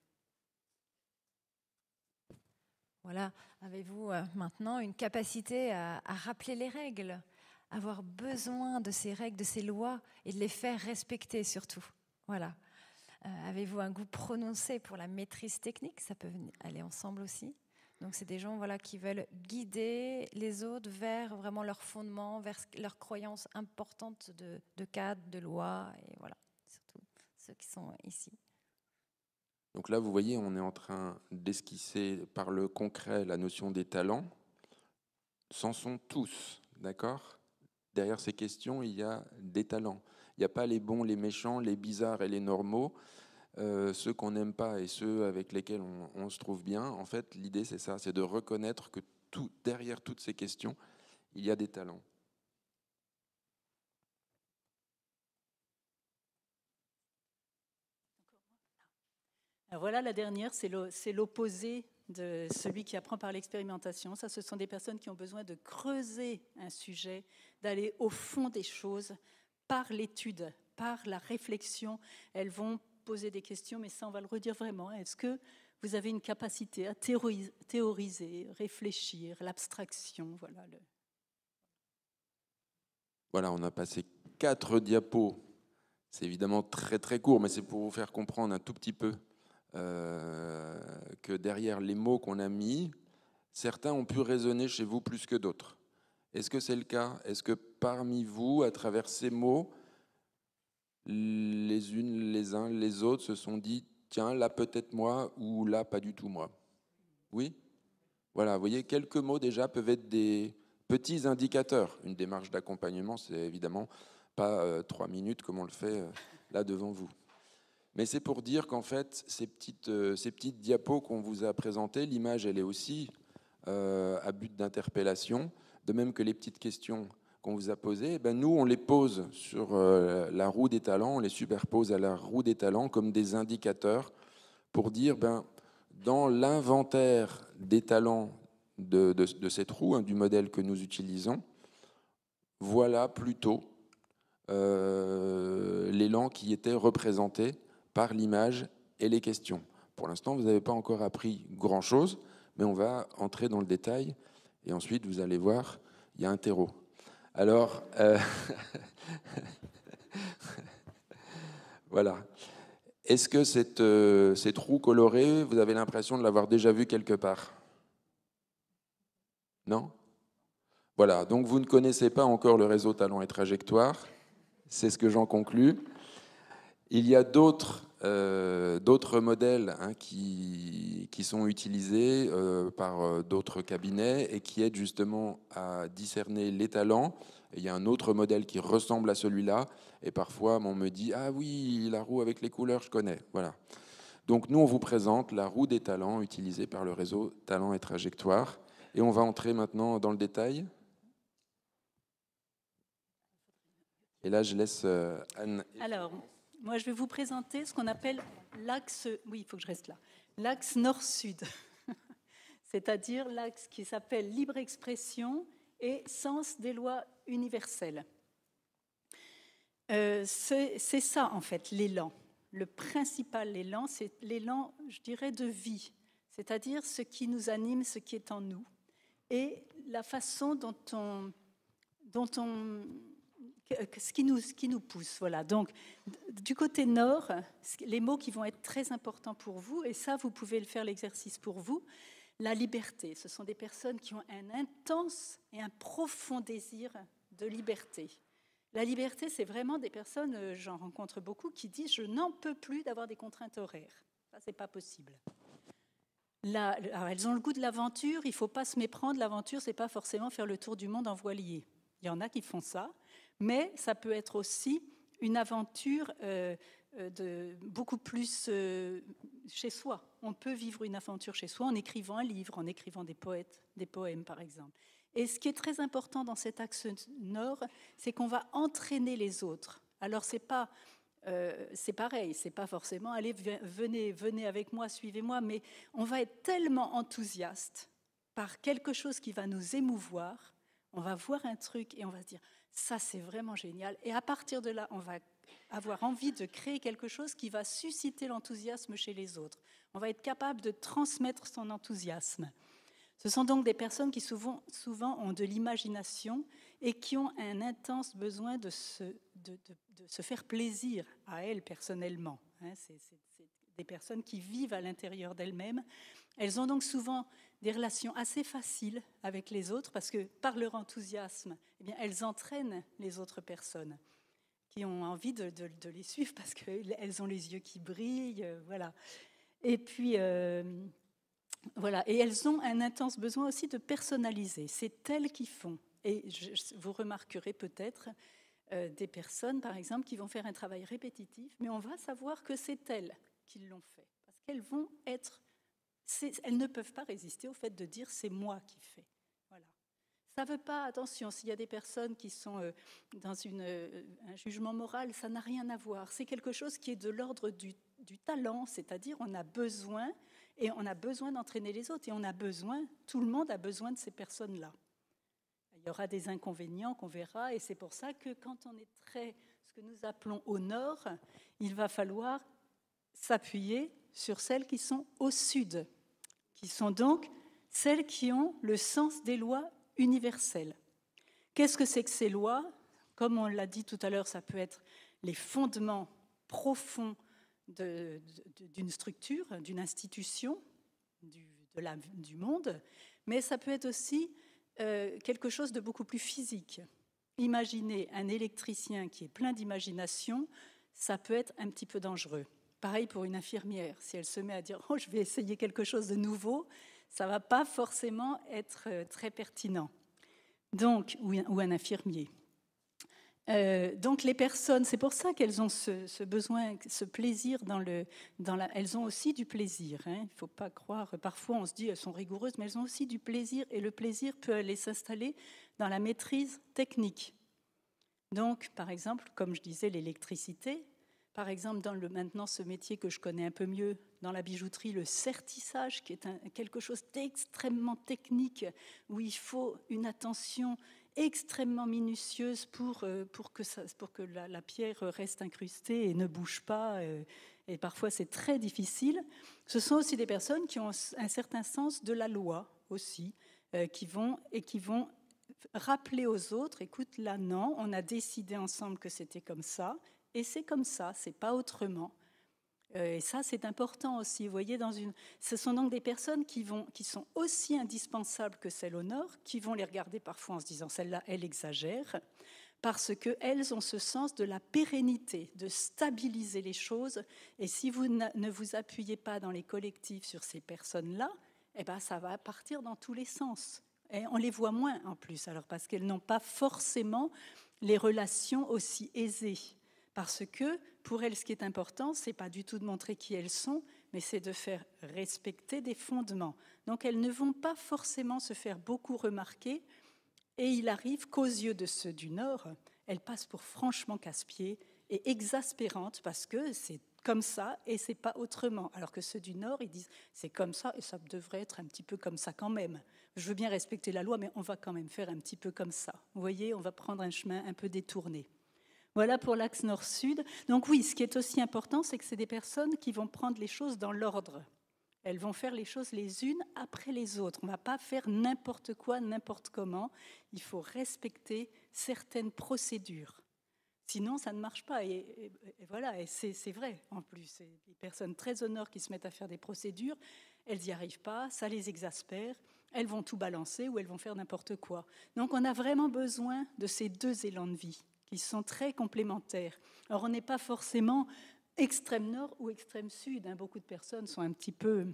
Voilà, avez-vous maintenant une capacité à rappeler les règles, avoir besoin de ces règles, de ces lois et de les faire respecter surtout? Voilà. Avez-vous un goût prononcé pour la maîtrise technique? Ça peut aller ensemble aussi. Donc c'est des gens qui veulent guider les autres vers vraiment leurs fondements, vers leurs croyances importantes de cadre, de loi, et voilà, surtout ceux qui sont ici. Donc là, vous voyez, on est en train d'esquisser par le concret la notion des talents. C'en sont tous, d'accord? Derrière ces questions, il y a des talents. Il n'y a pas les bons, les méchants, les bizarres et les normaux, ceux qu'on n'aime pas et ceux avec lesquels on se trouve bien. En fait, l'idée, c'est ça, c'est de reconnaître que derrière toutes ces questions, il y a des talents. Alors voilà, la dernière, c'est l'opposé de celui qui apprend par l'expérimentation. Ça, ce sont des personnes qui ont besoin de creuser un sujet, d'aller au fond des choses par l'étude, par la réflexion. Elles vont poser des questions, mais ça, on va le redire vraiment. Est-ce que vous avez une capacité à théoriser, réfléchir, l'abstraction? Voilà, on a passé 4 diapos. C'est évidemment très très court, mais c'est pour vous faire comprendre un tout petit peu que derrière les mots qu'on a mis, certains ont pu résonner chez vous plus que d'autres. Est-ce que c'est le cas? Est-ce que parmi vous, à travers ces mots, les unes, les uns, les autres se sont dit « Tiens, là peut-être moi » ou « Là pas du tout moi ». Oui? Voilà, vous voyez, quelques mots déjà peuvent être des petits indicateurs. Une démarche d'accompagnement, c'est évidemment pas 3 minutes comme on le fait là devant vous. Mais c'est pour dire qu'en fait, ces petites diapos qu'on vous a présentées, l'image, elle est aussi à but d'interpellation, de même que les petites questions qu'on vous a posées. Nous, on les pose sur la roue des talents, on les superpose à la roue des talents comme des indicateurs pour dire, dans l'inventaire des talents de cette roue, du modèle que nous utilisons, voilà plutôt l'élan qui était représenté par l'image et les questions. Pour l'instant, vous n'avez pas encore appris grand-chose, mais on va entrer dans le détail et ensuite, vous allez voir, il y a un terreau. Alors, voilà. Est-ce que cette roue colorée, vous avez l'impression de l'avoir déjà vue quelque part? Non? Voilà, donc vous ne connaissez pas encore le réseau Talents et Trajectoires, c'est ce que j'en conclus. Il y a d'autres modèles qui sont utilisés par d'autres cabinets et qui aident justement à discerner les talents. Et il y a un autre modèle qui ressemble à celui-là. Et parfois, on me dit « Ah oui, la roue avec les couleurs, je connais. » Voilà. Donc nous, on vous présente la roue des talents utilisée par le réseau Talents et Trajectoires. Et on va entrer maintenant dans le détail. Et là, je laisse Anne. Alors, moi, je vais vous présenter ce qu'on appelle l'axe... Oui, il faut que je reste là. L'axe nord-sud, c'est-à-dire l'axe qui s'appelle libre expression et sens des lois universelles. C'est ça, en fait, l'élan. Le principal élan, c'est l'élan, je dirais, de vie, c'est-à-dire ce qui nous anime, ce qui est en nous, et la façon dont on ce qui nous pousse. Voilà. Donc, du côté nord, les mots qui vont être très importants pour vous, et ça, vous pouvez le faire l'exercice pour vous, la liberté. Ce sont des personnes qui ont un intense et un profond désir de liberté. La liberté, c'est vraiment des personnes, j'en rencontre beaucoup, qui disent « je n'en peux plus d'avoir des contraintes horaires ». Ça, c'est pas possible. Là, alors, elles ont le goût de l'aventure, il ne faut pas se méprendre. L'aventure, ce n'est pas forcément faire le tour du monde en voilier. Il y en a qui font ça, mais ça peut être aussi une aventure beaucoup plus chez soi. On peut vivre une aventure chez soi en écrivant un livre, en écrivant des poèmes par exemple. Et ce qui est très important dans cet axe nord, c'est qu'on va entraîner les autres. Alors c'est pareil, c'est pas forcément allez, venez avec moi, suivez-moi, mais on va être tellement enthousiaste par quelque chose qui va nous émouvoir, on va voir un truc et on va se dire ça c'est vraiment génial. Et à partir de là, on va avoir envie de créer quelque chose qui va susciter l'enthousiasme chez les autres. On va être capable de transmettre son enthousiasme. Ce sont donc des personnes qui souvent ont de l'imagination et qui ont un intense besoin de se faire plaisir à elles personnellement. C'est des personnes qui vivent à l'intérieur d'elles-mêmes. Elles ont donc souvent des relations assez faciles avec les autres parce que par leur enthousiasme, eh bien, elles entraînent les autres personnes qui ont envie de les suivre parce qu'elles ont les yeux qui brillent. Voilà. Et puis... voilà, et elles ont un intense besoin aussi de personnaliser. C'est elles qui font. Et vous remarquerez peut-être des personnes, par exemple, qui vont faire un travail répétitif, mais on va savoir que c'est elles qui l'ont fait. Parce qu'elles vont être... elles ne peuvent pas résister au fait de dire « c'est moi qui fais ». Voilà. Ça ne veut pas, attention, s'il y a des personnes qui sont dans un jugement moral, ça n'a rien à voir. C'est quelque chose qui est de l'ordre du talent, c'est-à-dire on a besoin... Et on a besoin d'entraîner les autres. Et tout le monde a besoin de ces personnes-là. Il y aura des inconvénients qu'on verra. Et c'est pour ça que quand on est ce que nous appelons au nord, il va falloir s'appuyer sur celles qui sont au sud, qui sont donc celles qui ont le sens des lois universelles. Qu'est-ce que c'est que ces lois ? Comme on l'a dit tout à l'heure, ça peut être les fondements profonds d'une structure, d'une institution, du monde, mais ça peut être aussi quelque chose de beaucoup plus physique. Imaginez un électricien qui est plein d'imagination, ça peut être un petit peu dangereux. Pareil pour une infirmière, si elle se met à dire « oh, je vais essayer quelque chose de nouveau », ça ne va pas forcément être très pertinent. Donc, ou un infirmier. Donc les personnes, c'est pour ça qu'elles ont ce besoin, ce plaisir elles ont aussi du plaisir. Il ne faut pas croire, parfois on se dit elles sont rigoureuses, mais elles ont aussi du plaisir et le plaisir peut aller s'installer dans la maîtrise technique. Donc par exemple, comme je disais, l'électricité, par exemple maintenant ce métier que je connais un peu mieux dans la bijouterie, le sertissage, qui est quelque chose d'extrêmement technique, où il faut une attention extrêmement minutieuse pour que la pierre reste incrustée et ne bouge pas. Et parfois, c'est très difficile. Ce sont aussi des personnes qui ont un certain sens de la loi aussi, qui vont rappeler aux autres, écoute, là, non, on a décidé ensemble que c'était comme ça, et c'est comme ça, c'est pas autrement. Et ça, c'est important aussi. Vous voyez, ce sont donc des personnes qui sont aussi indispensables que celles au nord, qui vont les regarder parfois en se disant celle-là, elle exagère, parce qu'elles ont ce sens de la pérennité, de stabiliser les choses. Et si vous ne vous appuyez pas dans les collectifs sur ces personnes-là, eh ben, ça va partir dans tous les sens. Et on les voit moins en plus, alors parce qu'elles n'ont pas forcément les relations aussi aisées. Parce que pour elles, ce qui est important, ce n'est pas du tout de montrer qui elles sont, mais c'est de faire respecter des fondements. Donc elles ne vont pas forcément se faire beaucoup remarquer, et il arrive qu'aux yeux de ceux du Nord, elles passent pour franchement casse-pieds et exaspérantes, parce que c'est comme ça et c'est pas autrement. Alors que ceux du Nord, ils disent c'est comme ça et ça devrait être un petit peu comme ça quand même. Je veux bien respecter la loi, mais on va quand même faire un petit peu comme ça. Vous voyez, on va prendre un chemin un peu détourné. Voilà pour l'axe nord-sud. Donc oui, ce qui est aussi important, c'est que c'est des personnes qui vont prendre les choses dans l'ordre. Elles vont faire les choses les unes après les autres. On ne va pas faire n'importe quoi, n'importe comment. Il faut respecter certaines procédures. Sinon, ça ne marche pas. Et voilà, et c'est vrai en plus. C'est des personnes très honnêtes qui se mettent à faire des procédures, elles n'y arrivent pas, ça les exaspère, elles vont tout balancer ou elles vont faire n'importe quoi. Donc on a vraiment besoin de ces deux élans de vie qui sont très complémentaires. Alors on n'est pas forcément extrême nord ou extrême sud. Beaucoup de personnes sont un petit peu,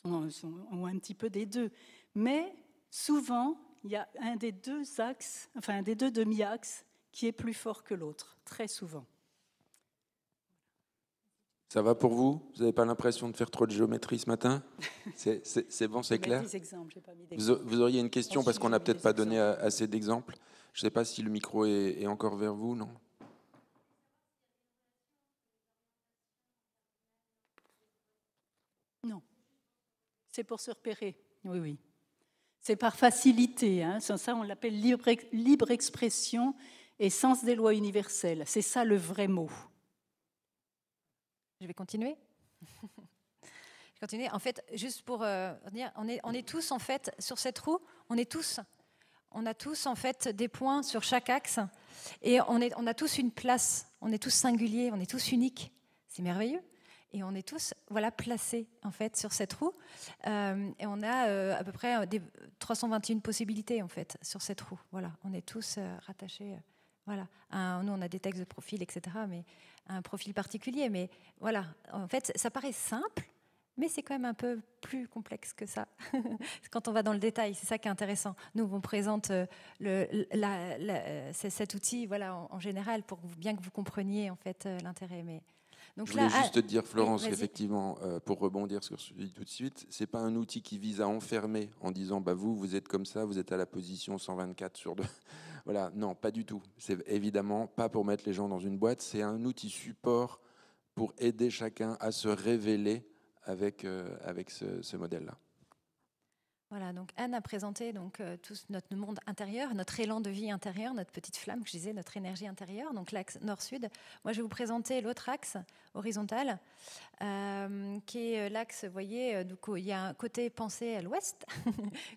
ont un petit peu des deux. Mais souvent, il y a un des deux axes, enfin un des deux demi-axes qui est plus fort que l'autre, très souvent. Ça va pour vous? Vous n'avez pas l'impression de faire trop de géométrie ce matin? C'est bon, c'est clair? Des exemples, j'ai pas mis d'exemples. Vous auriez une question parce qu'on n'a peut-être pas donné assez d'exemples. Je ne sais pas si le micro est encore vers vous, non? Non, c'est pour se repérer, oui, oui. C'est par facilité, hein. Ça on l'appelle libre expression et sens des lois universelles. C'est ça le vrai mot. Je vais continuer. Je vais continuer. En fait, juste pour dire, on est tous en fait sur cette roue. On a tous en fait des points sur chaque axe et on a tous une place. On est tous singuliers, on est tous uniques. C'est merveilleux. Et on est tous placés en fait sur cette roue. Et on a à peu près 321 possibilités en fait sur cette roue. Voilà, on est tous rattachés. Voilà. Nous, on a des textes de profil, etc., mais un profil particulier. Mais voilà, en fait, ça paraît simple, mais c'est quand même un peu plus complexe que ça. Quand on va dans le détail, c'est ça qui est intéressant. Nous, on présente cet outil, en général, pour bien que vous compreniez en fait l'intérêt. Mais donc, je voulais juste te dire, Florence, qu'effectivement, pour rebondir sur ce que je dis tout de suite, c'est pas un outil qui vise à enfermer en disant vous êtes comme ça, vous êtes à la position 124 sur 2. Voilà, non, pas du tout. C'est évidemment pas pour mettre les gens dans une boîte, c'est un outil support pour aider chacun à se révéler avec ce modèle-là. Voilà, donc Anne a présenté tout notre monde intérieur, notre élan de vie intérieur, notre petite flamme, que je disais, notre énergie intérieure, donc l'axe nord-sud. Moi, je vais vous présenter l'autre axe horizontal, qui est l'axe, vous voyez, du coup, il y a un côté pensée à l'ouest,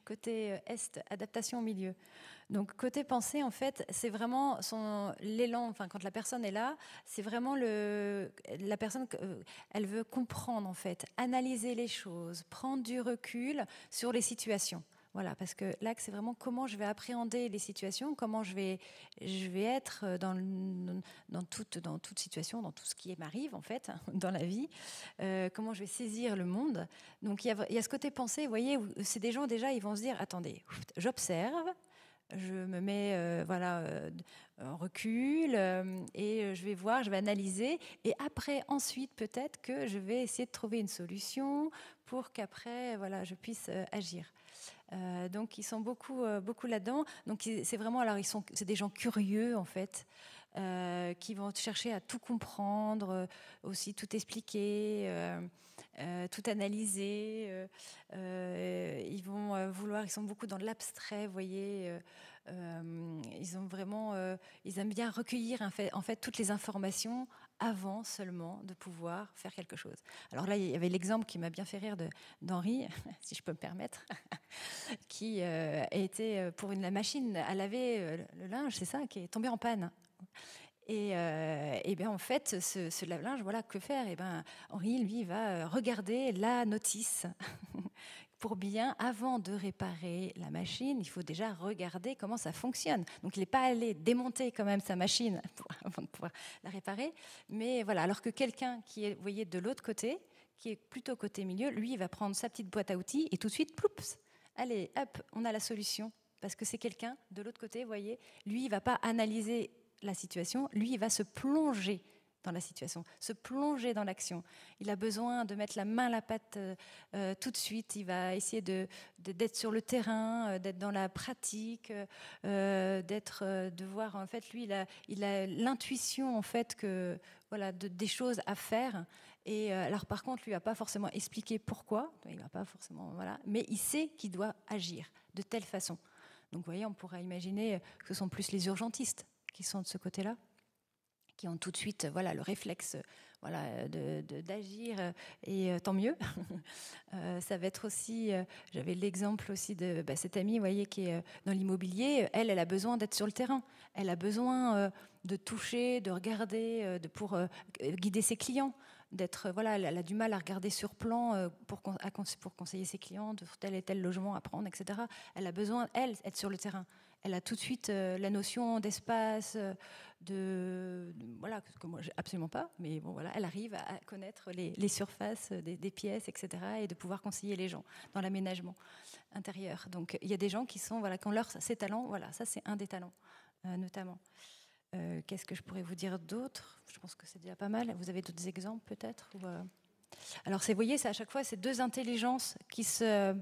côté est, adaptation au milieu. Donc, côté pensée, en fait, c'est vraiment l'élan, enfin, quand la personne est là, c'est vraiment la personne, elle veut comprendre, en fait, analyser les choses, prendre du recul sur les situations. Voilà, parce que là, c'est vraiment comment je vais appréhender les situations, comment je vais être dans toute situation, dans tout ce qui m'arrive, en fait, dans la vie, comment je vais saisir le monde. Donc, il y a ce côté pensée, vous voyez, c'est des gens, déjà, ils vont se dire, attendez, j'observe, je me mets en recul et je vais voir, je vais analyser. Et après, ensuite, peut-être que je vais essayer de trouver une solution pour qu'après, je puisse agir. Donc, ils sont beaucoup là-dedans. Donc, c'est vraiment, c'est des gens curieux, en fait, qui vont chercher à tout comprendre, aussi tout expliquer, tout analyser. Ils vont ils sont beaucoup dans l'abstrait, vous voyez. Ils aiment bien recueillir en fait toutes les informations avant seulement de pouvoir faire quelque chose. Alors là, il y avait l'exemple qui m'a bien fait rire d'Henri, si je peux me permettre, qui était pour la machine à laver le linge, c'est ça, qui est tombée en panne. Et bien en fait, ce lave-linge, que faire? Et ben Henri, lui, va regarder la notice. Pour bien, avant de réparer la machine, il faut déjà regarder comment ça fonctionne. Donc, il n'est pas allé démonter quand même sa machine avant de pouvoir la réparer. Mais voilà, alors que quelqu'un qui est, vous voyez, de l'autre côté, qui est plutôt côté milieu, lui, il va prendre sa petite boîte à outils et tout de suite, ploups, allez, hop, on a la solution. Parce que c'est quelqu'un de l'autre côté, vous voyez, lui, il ne va pas analyser la situation, lui, il va se plonger dans la situation, se plonger dans l'action. Il a besoin de mettre la main à la pâte tout de suite. Il va essayer d'être sur le terrain, d'être dans la pratique, de voir. En fait, lui, il a l'intuition en fait des choses à faire. Et alors, par contre, lui, il va pas forcément expliquer pourquoi. Il va pas forcément, mais il sait qu'il doit agir de telle façon. Donc, vous voyez, on pourrait imaginer que ce sont plus les urgentistes qui sont de ce côté-là, qui ont tout de suite le réflexe d'agir, et tant mieux. Ça va être aussi, j'avais l'exemple aussi de cette amie, vous voyez, qui est dans l'immobilier. Elle a besoin d'être sur le terrain. Elle a besoin de toucher, de regarder, pour guider ses clients. Elle a du mal à regarder sur plan pour conseiller ses clients de tel et tel logement à prendre, etc. Elle a besoin, être sur le terrain. Elle a tout de suite la notion d'espace, que moi j'ai absolument pas, mais bon voilà, elle arrive à connaître les surfaces des pièces, etc., et de pouvoir conseiller les gens dans l'aménagement intérieur. Donc il y a des gens qui sont qui ont ces talents, ça c'est un des talents notamment. Qu'est-ce que je pourrais vous dire d'autre? Je pense que c'est déjà pas mal. Vous avez d'autres exemples peut-être Alors vous voyez, à chaque fois c'est deux intelligences qui se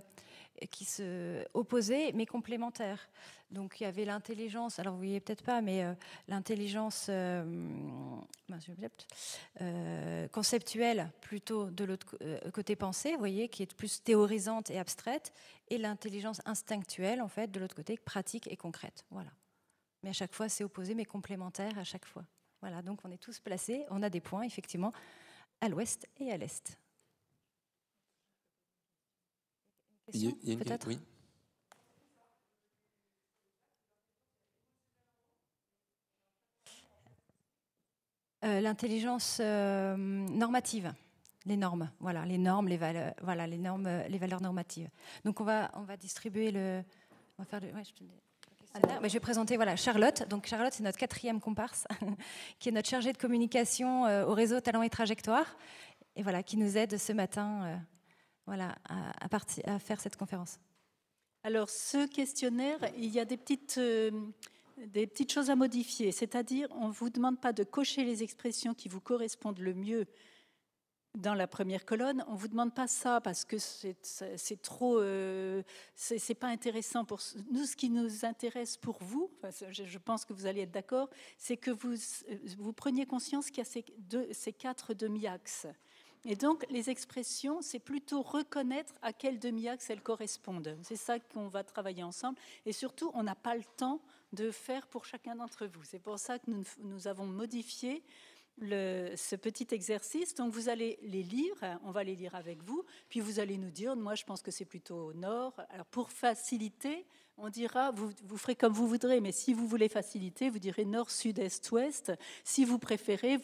opposaient mais complémentaires. Donc il y avait l'intelligence, alors vous voyez peut-être pas, mais l'intelligence conceptuelle plutôt de l'autre côté pensée, vous voyez, qui est plus théorisante et abstraite, et l'intelligence instinctuelle en fait de l'autre côté, pratique et concrète. Voilà. Mais à chaque fois c'est opposé mais complémentaire à chaque fois. Voilà, donc on est tous placés, on a des points effectivement à l'ouest et à l'est. Question, peut-être ? Oui. L'intelligence normative, les normes, les normes, les valeurs, les valeurs normatives. Donc on va distribuer on va faire je vais présenter Charlotte. Donc Charlotte, c'est notre 4e comparse, qui est notre chargée de communication au réseau Talents et Trajectoires, et qui nous aide ce matin à faire cette conférence. Alors ce questionnaire, il y a des petites choses à modifier, c'est-à-dire on ne vous demande pas de cocher les expressions qui vous correspondent le mieux dans la première colonne. On ne vous demande pas ça parce que c'est trop, c'est pas intéressant pour nous. Ce qui nous intéresse pour vous, je pense que vous allez être d'accord, c'est que vous preniez conscience qu'il y a ces 4 demi-axes. Et donc, les expressions, c'est plutôt reconnaître à quel demi-axe elles correspondent. C'est ça qu'on va travailler ensemble. Et surtout, on n'a pas le temps de faire pour chacun d'entre vous. C'est pour ça que nous avons modifié ce petit exercice. Donc, vous allez les lire, on va les lire avec vous, puis vous allez nous dire, moi, je pense que c'est plutôt au nord. Alors, pour faciliter, on dira, vous ferez comme vous voudrez, mais si vous voulez faciliter, vous direz nord, sud, est, ouest. Si vous préférez,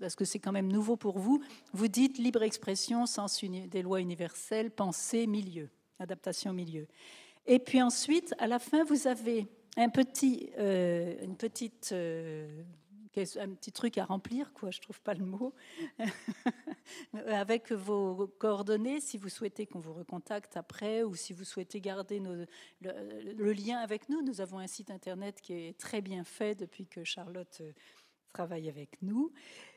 parce que c'est quand même nouveau pour vous, vous dites libre expression, sens des lois universelles, pensée, milieu, adaptation, milieu. Et puis ensuite, à la fin, vous avez un petit truc à remplir, je trouve pas le mot, avec vos coordonnées, si vous souhaitez qu'on vous recontacte après, ou si vous souhaitez garder le lien avec nous. Nous avons un site internet qui est très bien fait depuis que Charlotte travaille avec nous.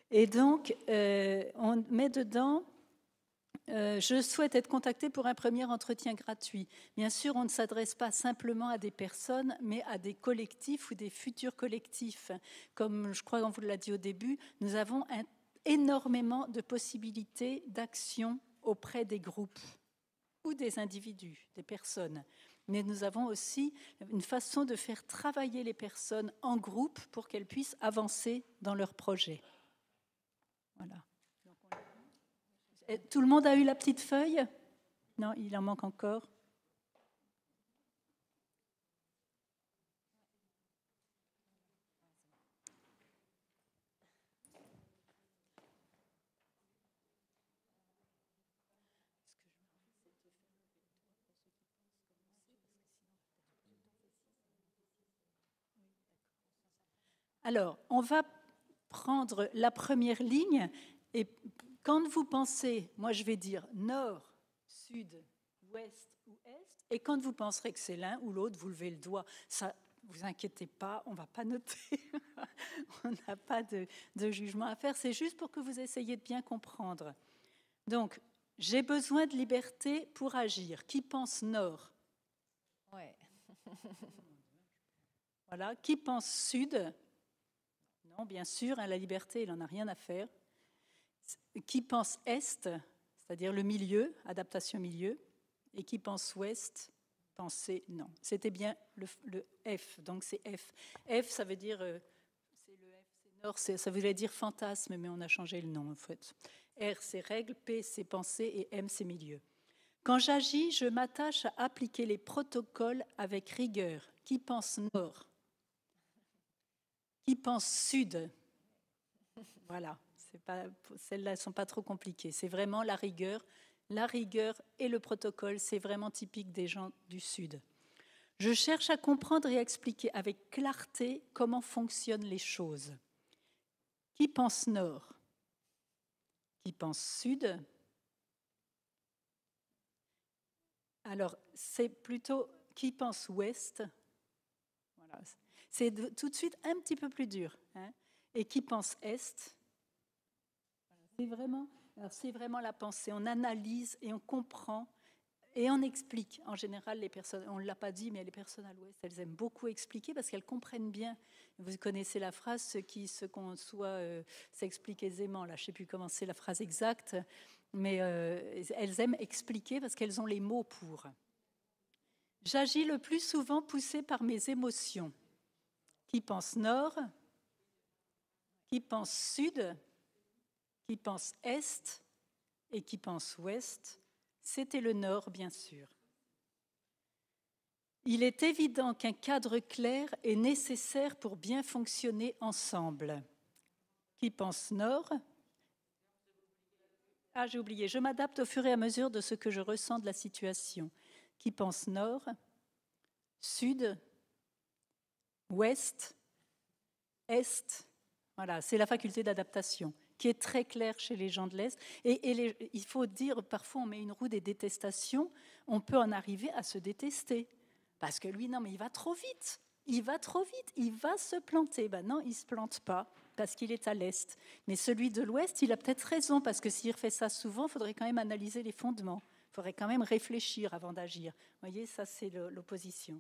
Et donc, on met dedans... je souhaite être contactée pour un premier entretien gratuit. Bien sûr, on ne s'adresse pas simplement à des personnes, mais à des collectifs ou des futurs collectifs. Comme je crois qu'on vous l'a dit au début, nous avons énormément de possibilités d'action auprès des groupes ou des individus, des personnes. Mais nous avons aussi une façon de faire travailler les personnes en groupe pour qu'elles puissent avancer dans leurs projets. Voilà. Tout le monde a eu la petite feuille? Non, il en manque encore. Alors, on va prendre la première ligne et quand vous pensez, moi je vais dire nord, sud, ouest ou est, et quand vous penserez que c'est l'un ou l'autre, vous levez le doigt. Ça, vous inquiétez pas, on ne va pas noter, on n'a pas de jugement à faire, c'est juste pour que vous essayiez de bien comprendre. Donc, j'ai besoin de liberté pour agir. Qui pense nord? Ouais. Voilà. Qui pense sud? Non, bien sûr, la liberté, il n'en a rien à faire. Qui pense est, c'est-à-dire le milieu, adaptation milieu, et qui pense ouest, pensée, non. C'était bien le F, donc c'est F. F, ça veut dire, c'est le F, c'est Nord, ça voulait dire fantasme, mais on a changé le nom en fait. R, c'est règle, P, c'est pensée et M, c'est milieu. Quand j'agis, je m'attache à appliquer les protocoles avec rigueur. Qui pense nord? Qui pense sud? Voilà, celles-là ne sont pas trop compliquées. C'est vraiment la rigueur. La rigueur et le protocole, c'est vraiment typique des gens du sud. Je cherche à comprendre et à expliquer avec clarté comment fonctionnent les choses. Qui pense nord? Qui pense sud? Alors, c'est plutôt qui pense ouest? Voilà. C'est tout de suite un petit peu plus dur. Hein? Et qui pense est? C'est vraiment la pensée. On analyse et on comprend et on explique. En général, les personnes, on ne l'a pas dit, mais les personnes à l'ouest, elles aiment beaucoup expliquer parce qu'elles comprennent bien. Vous connaissez la phrase, ce qu'on soit s'explique aisément. Là, je ne sais plus comment c'est la phrase exacte, mais elles aiment expliquer parce qu'elles ont les mots pour. J'agis le plus souvent poussée par mes émotions. Qui pense nord? Qui pense sud? Qui pense est? Et qui pense ouest? C'était le nord, bien sûr. Il est évident qu'un cadre clair est nécessaire pour bien fonctionner ensemble. Qui pense nord? Ah, j'ai oublié. Je m'adapte au fur et à mesure de ce que je ressens de la situation. Qui pense nord? Sud? Ouest? Est? Voilà, c'est la faculté d'adaptation qui est très claire chez les gens de l'Est. Et il faut dire, parfois on met une roue des détestations, on peut en arriver à se détester. Parce que lui, non, mais il va trop vite, il va se planter. Ben non, il ne se plante pas, parce qu'il est à l'Est. Mais celui de l'Ouest, il a peut-être raison, parce que s'il refait ça souvent, il faudrait quand même analyser les fondements. Il faudrait quand même réfléchir avant d'agir. Vous voyez, ça c'est l'opposition.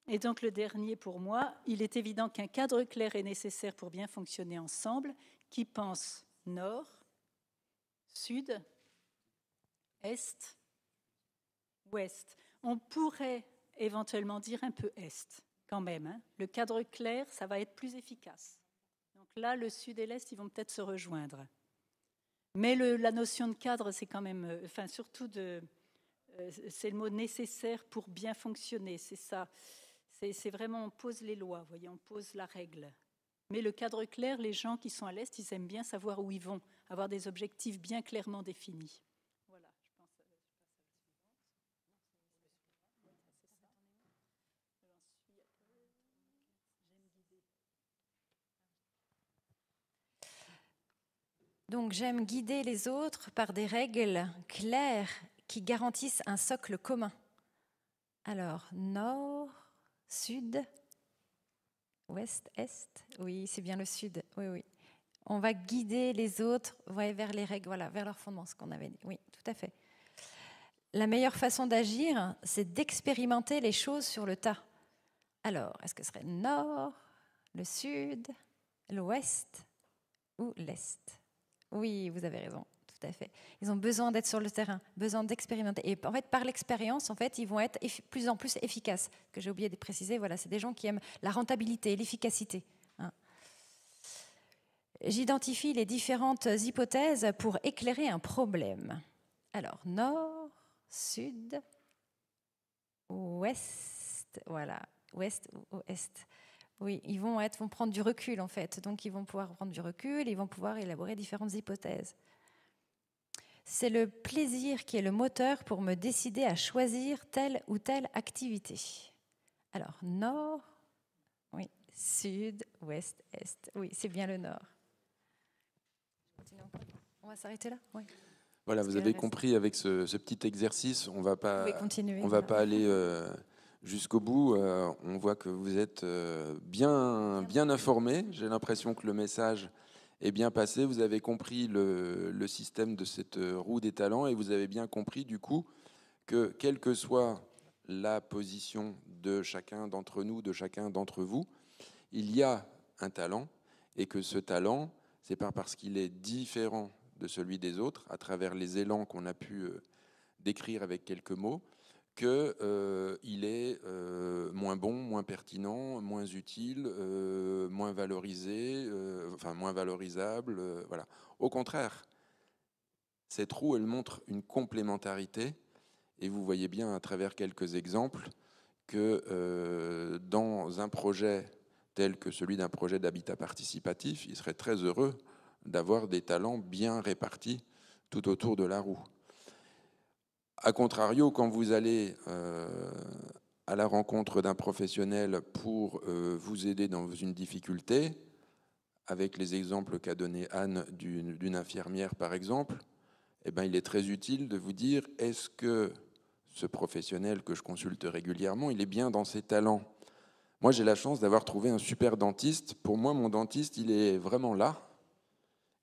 Et donc le dernier pour moi, il est évident qu'un cadre clair est nécessaire pour bien fonctionner ensemble. Qui pense nord, sud, est, ouest? On pourrait éventuellement dire un peu est, quand même. Hein. Le cadre clair, ça va être plus efficace. Donc là, le sud et l'est, ils vont peut-être se rejoindre. Mais la notion de cadre, c'est quand même, surtout c'est le mot nécessaire pour bien fonctionner, c'est ça. C'est vraiment, on pose les lois, vous voyez, on pose la règle. Mais le cadre clair, les gens qui sont à l'Est, ils aiment bien savoir où ils vont, avoir des objectifs bien clairement définis. Voilà, je pense à la suivante. Donc, j'aime guider les autres par des règles claires qui garantissent un socle commun. Alors, nord, sud, ouest, est. Oui, c'est bien le sud. Oui, oui. On va guider les autres vers les règles, voilà, vers leur fondement, ce qu'on avait dit. Oui, tout à fait. La meilleure façon d'agir, c'est d'expérimenter les choses sur le tas. Alors, est-ce que ce serait le nord, le sud, l'ouest ou l'est? Oui, vous avez raison. Tout à fait. Ils ont besoin d'être sur le terrain, besoin d'expérimenter. Et en fait, par l'expérience, en fait, ils vont être plus en plus efficaces. Ce que j'ai oublié de préciser, voilà, c'est des gens qui aiment la rentabilité, l'efficacité. Hein. J'identifie les différentes hypothèses pour éclairer un problème. Alors, nord, sud, ouest, voilà, ouest ou est. Oui, ils vont prendre du recul, en fait. Donc, ils vont pouvoir prendre du recul, ils vont pouvoir élaborer différentes hypothèses. C'est le plaisir qui est le moteur pour me décider à choisir telle ou telle activité. Alors, nord, oui, sud, ouest, est. Oui, c'est bien le nord. On va s'arrêter là? Oui. Voilà, vous avez compris avec ce petit exercice, on ne va pas aller jusqu'au bout. On voit que vous êtes bien informés. J'ai l'impression que le message est bien passé. Vous avez compris le système de cette roue des talents et vous avez bien compris du coup que quelle que soit la position de chacun d'entre nous, de chacun d'entre vous, il y a un talent et que ce talent, c'est pas parce qu'il est différent de celui des autres, à travers les élans qu'on a pu décrire avec quelques mots, qu'il est moins bon, moins pertinent, moins utile, moins valorisé, enfin moins valorisable. Voilà. Au contraire, cette roue, elle montre une complémentarité, et vous voyez bien à travers quelques exemples que dans un projet tel que celui d'un projet d'habitat participatif, il serait très heureux d'avoir des talents bien répartis tout autour de la roue. A contrario, quand vous allez à la rencontre d'un professionnel pour vous aider dans une difficulté, avec les exemples qu'a donné Anne d'une infirmière par exemple, eh ben, il est très utile de vous dire, est-ce que ce professionnel que je consulte régulièrement, il est bien dans ses talents? Moi, j'ai la chance d'avoir trouvé un super dentiste. Pour moi, mon dentiste, il est vraiment là.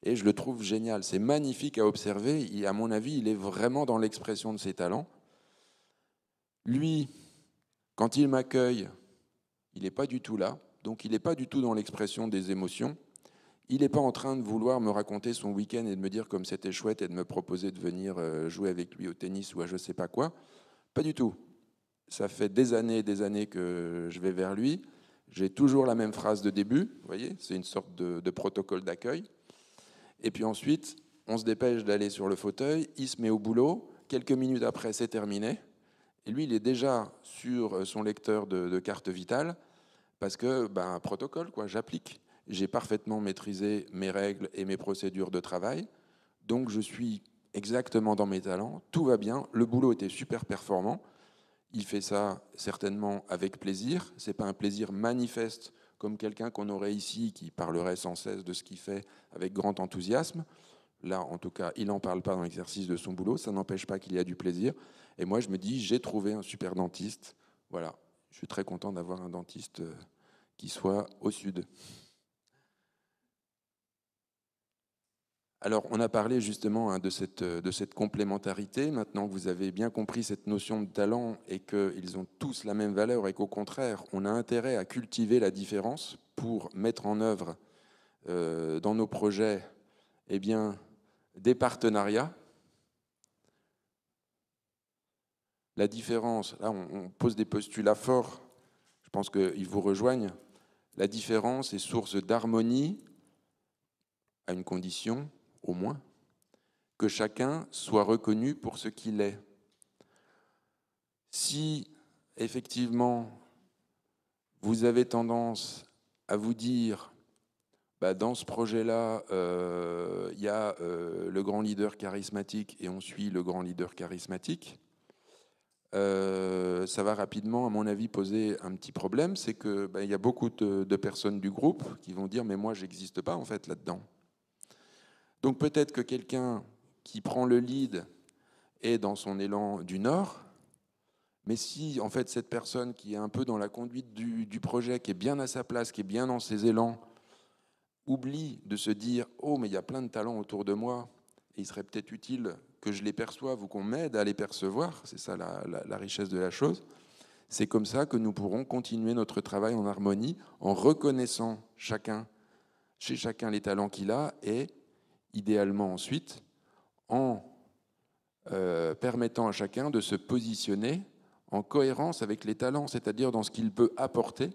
Et je le trouve génial. C'est magnifique à observer. À mon avis, il est vraiment dans l'expression de ses talents. Lui, quand il m'accueille, il n'est pas du tout là. Donc, il n'est pas du tout dans l'expression des émotions. Il n'est pas en train de vouloir me raconter son week-end et de me dire comme c'était chouette et de me proposer de venir jouer avec lui au tennis ou à je ne sais pas quoi. Pas du tout. Ça fait des années et des années que je vais vers lui. J'ai toujours la même phrase de début. Vous voyez, c'est une sorte de protocole d'accueil. Et puis ensuite, on se dépêche d'aller sur le fauteuil, il se met au boulot, quelques minutes après, c'est terminé. Et lui, il est déjà sur son lecteur de carte vitale, parce que, protocole, quoi, j'applique. J'ai parfaitement maîtrisé mes règles et mes procédures de travail, donc je suis exactement dans mes talents, tout va bien, le boulot était super performant, il fait ça certainement avec plaisir, c'est pas un plaisir manifeste, comme quelqu'un qu'on aurait ici qui parlerait sans cesse de ce qu'il fait avec grand enthousiasme. Là, en tout cas, il n'en parle pas dans l'exercice de son boulot, ça n'empêche pas qu'il y a du plaisir. Et moi, je me dis, j'ai trouvé un super dentiste. Voilà, je suis très content d'avoir un dentiste qui soit au sud. Alors, on a parlé justement de cette complémentarité. Maintenant que vous avez bien compris cette notion de talent et qu'ils ont tous la même valeur et qu'au contraire, on a intérêt à cultiver la différence pour mettre en œuvre dans nos projets des partenariats. La différence, là on pose des postulats forts, je pense qu'ils vous rejoignent. La différence est source d'harmonie à une condition, au moins, que chacun soit reconnu pour ce qu'il est. Si, effectivement, vous avez tendance à vous dire, dans ce projet-là, il y a le grand leader charismatique et on suit le grand leader charismatique, ça va rapidement, à mon avis, poser un petit problème, c'est que il y a beaucoup de personnes du groupe qui vont dire « mais moi, j'existe pas, en fait, là-dedans ». Donc peut-être que quelqu'un qui prend le lead est dans son élan du Nord, mais si en fait cette personne qui est un peu dans la conduite du projet, qui est bien à sa place, qui est bien dans ses élans, oublie de se dire « oh mais il y a plein de talents autour de moi et il serait peut-être utile que je les perçoive ou qu'on m'aide à les percevoir », c'est ça la richesse de la chose. C'est comme ça que nous pourrons continuer notre travail en harmonie, en reconnaissant chez chacun les talents qu'il a et idéalement ensuite, en permettant à chacun de se positionner en cohérence avec les talents, c'est-à-dire dans ce qu'il peut apporter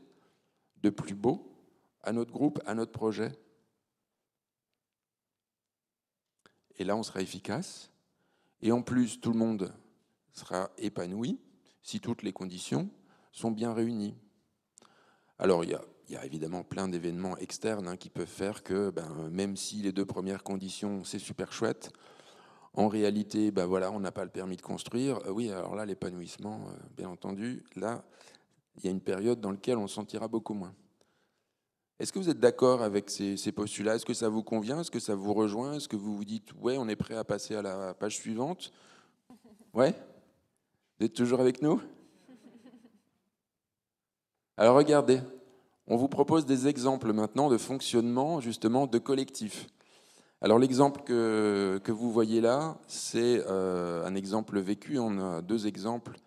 de plus beau à notre groupe, à notre projet. Et là, on sera efficace. Et en plus, tout le monde sera épanoui si toutes les conditions sont bien réunies. Alors, il y a évidemment plein d'événements externes qui peuvent faire que, même si les 2 premières conditions, c'est super chouette, en réalité, on n'a pas le permis de construire. Oui, alors là, l'épanouissement, bien entendu, là, il y a une période dans laquelle on se sentira beaucoup moins. Est-ce que vous êtes d'accord avec ces postulats? Est-ce que ça vous convient? Est-ce que ça vous rejoint? Est-ce que vous vous dites, ouais, on est prêt à passer à la page suivante? Ouais? Vous êtes toujours avec nous? Alors regardez, on vous propose des exemples maintenant de fonctionnement justement de collectif. Alors l'exemple que vous voyez là, c'est un exemple vécu. On a 2 exemples.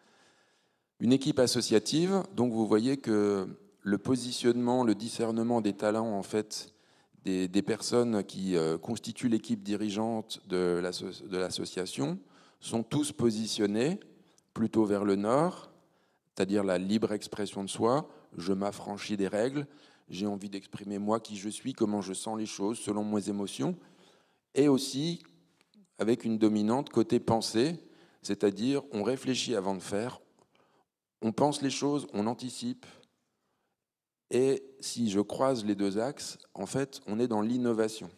Une équipe associative, donc vous voyez que le positionnement, le discernement des talents en fait des personnes qui constituent l'équipe dirigeante de l'association sont tous positionnés plutôt vers le nord, c'est-à-dire la libre expression de soi. Je m'affranchis des règles, j'ai envie d'exprimer moi qui je suis, comment je sens les choses selon mes émotions, et aussi avec une dominante côté pensée, c'est-à-dire on réfléchit avant de faire, on pense les choses, on anticipe, et si je croise les deux axes, en fait, on est dans l'innovation,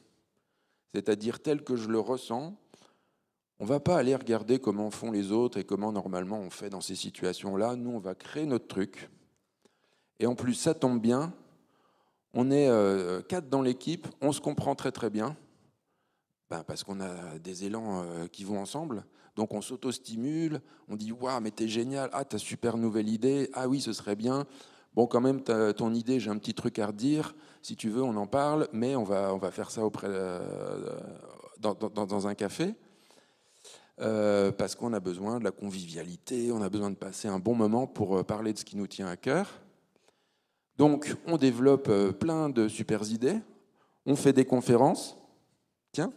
c'est-à-dire tel que je le ressens. On ne va pas aller regarder comment font les autres et comment normalement on fait dans ces situations-là. Nous, on va créer notre truc. Et en plus, ça tombe bien, on est 4 dans l'équipe, on se comprend très très bien, parce qu'on a des élans qui vont ensemble. Donc on s'auto-stimule, on dit « Waouh, mais t'es génial, ah, t'as super nouvelle idée, ah oui, ce serait bien. Bon, quand même, ton idée, j'ai un petit truc à redire. Si tu veux, on en parle, mais on va faire ça dans un café. » Parce qu'on a besoin de la convivialité, on a besoin de passer un bon moment pour parler de ce qui nous tient à cœur. Donc, on développe plein de super idées, on fait des conférences, tiens,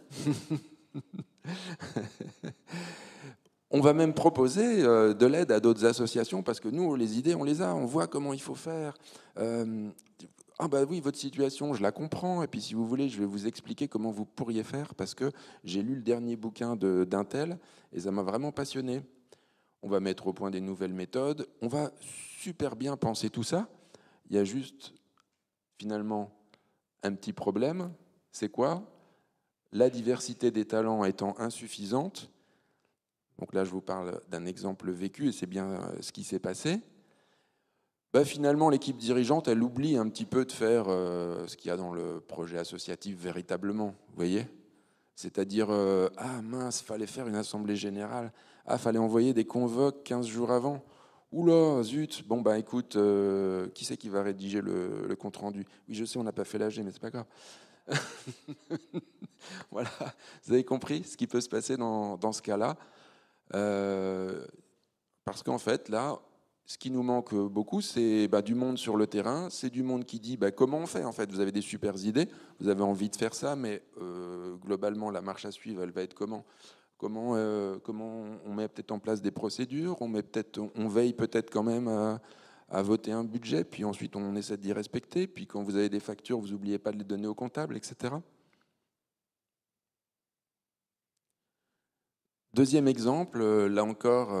on va même proposer de l'aide à d'autres associations, parce que nous, les idées, on les a, on voit comment il faut faire. Ah bah oui, votre situation, je la comprends, et puis si vous voulez, je vais vous expliquer comment vous pourriez faire, parce que j'ai lu le dernier bouquin d'un tel, et ça m'a vraiment passionné. On va mettre au point des nouvelles méthodes, on va super bien penser tout ça. Il y a juste, finalement, un petit problème, c'est quoi? La diversité des talents étant insuffisante, donc là je vous parle d'un exemple vécu, et c'est bien ce qui s'est passé. Finalement, l'équipe dirigeante, elle oublie un petit peu de faire ce qu'il y a dans le projet associatif véritablement, vous voyez ? C'est-à-dire, ah mince, fallait faire une assemblée générale, ah, fallait envoyer des convoques 15 jours avant. Oula, zut, bon, écoute, qui c'est qui va rédiger le compte-rendu? Oui, je sais, on n'a pas fait l'AG, mais c'est pas grave. Voilà, vous avez compris ce qui peut se passer dans ce cas-là. Parce qu'en fait, là, ce qui nous manque beaucoup, c'est du monde sur le terrain, c'est du monde qui dit comment on fait en fait. Vous avez des super idées, vous avez envie de faire ça, mais globalement, la marche à suivre, elle va être comment on met peut-être en place des procédures, on veille peut-être quand même à voter un budget, puis ensuite on essaie d'y respecter, puis quand vous avez des factures, vous n'oubliez pas de les donner au comptable, etc. Deuxième exemple, là encore,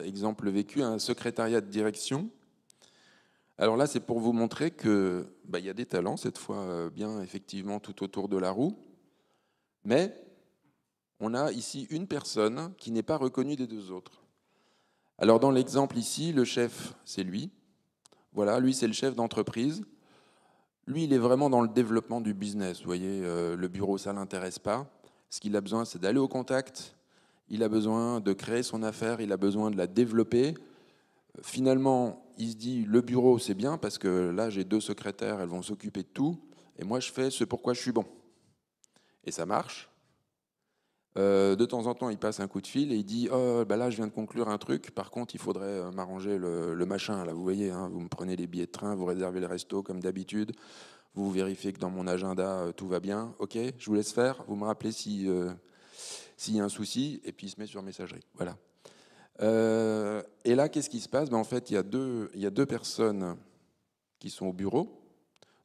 exemple vécu, un secrétariat de direction. Alors là, c'est pour vous montrer qu'il y a des talents, cette fois bien effectivement tout autour de la roue, mais on a ici une personne qui n'est pas reconnue des deux autres. Alors dans l'exemple ici, le chef, c'est lui. Voilà, lui, c'est le chef d'entreprise. Lui, il est vraiment dans le développement du business. Vous voyez, le bureau, ça ne l'intéresse pas. Ce qu'il a besoin, c'est d'aller au contact. Il a besoin de créer son affaire, il a besoin de la développer. Finalement, il se dit, le bureau, c'est bien parce que là, j'ai 2 secrétaires, elles vont s'occuper de tout. Et moi, je fais ce pourquoi je suis bon. Et ça marche. De temps en temps, il passe un coup de fil et il dit, oh, là, je viens de conclure un truc. Par contre, il faudrait m'arranger le machin. Là, vous voyez, hein, vous me prenez les billets de train, vous réservez le resto comme d'habitude. Vous vérifiez que dans mon agenda, tout va bien. OK, je vous laisse faire. Vous me rappelez s'il y a un souci, et puis il se met sur messagerie. Voilà. Et là, qu'est-ce qui se passe? En fait, il y a deux personnes qui sont au bureau,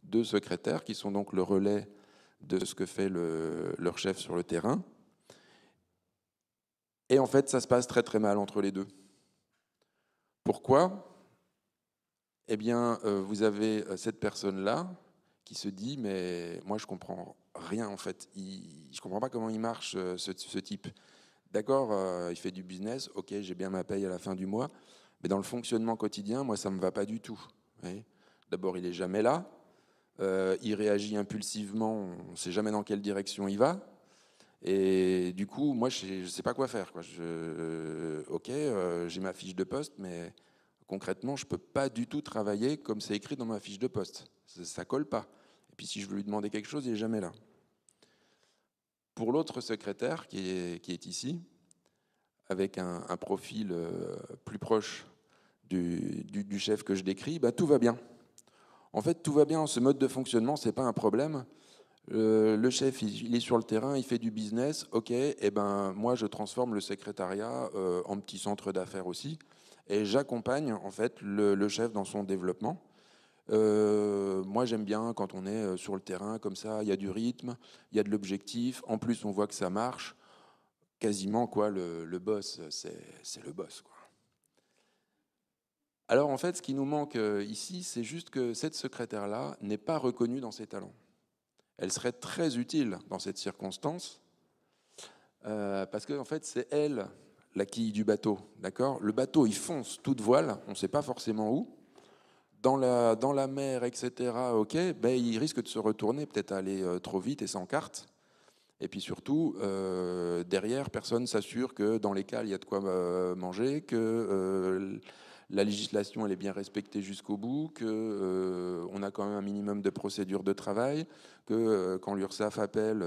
2 secrétaires qui sont donc le relais de ce que fait leur chef sur le terrain. Et en fait, ça se passe très très mal entre les deux. Pourquoi? Eh bien, vous avez cette personne-là qui se dit, mais moi je comprends rien en fait. Je comprends pas comment il marche ce type. D'accord, il fait du business, ok, j'ai bien ma paye à la fin du mois, mais dans le fonctionnement quotidien, moi ça me va pas du tout. D'abord, il est jamais là, il réagit impulsivement, on ne sait jamais dans quelle direction il va. Et du coup, moi, je ne sais pas quoi faire. Ok, j'ai ma fiche de poste, mais concrètement, je ne peux pas du tout travailler comme c'est écrit dans ma fiche de poste. Ça ne colle pas. Et puis, si je veux lui demander quelque chose, il n'est jamais là. Pour l'autre secrétaire qui est ici, avec un profil plus proche du chef que je décris, tout va bien. En fait, tout va bien. Ce mode de fonctionnement, ce n'est pas un problème. Le chef, il est sur le terrain, il fait du business. Ok, et ben moi je transforme le secrétariat en petit centre d'affaires aussi, et j'accompagne en fait le chef dans son développement. Moi j'aime bien quand on est sur le terrain comme ça, il y a du rythme, il y a de l'objectif. En plus on voit que ça marche. Quasiment quoi, le boss, c'est le boss quoi. Alors en fait, ce qui nous manque ici, c'est juste que cette secrétaire-là n'est pas reconnue dans ses talents. Elle serait très utile dans cette circonstance, parce que en fait, c'est elle la quille du bateau, d'accord ? Le bateau, il fonce toute voile, on ne sait pas forcément où, dans la mer, etc. Ok, ben, il risque de se retourner, peut-être aller trop vite et sans carte. Et puis surtout, derrière, personne s'assure que dans les cales, il y a de quoi manger, que la législation elle est bien respectée jusqu'au bout, qu'on a quand même un minimum de procédures de travail, que quand l'URSSAF appelle,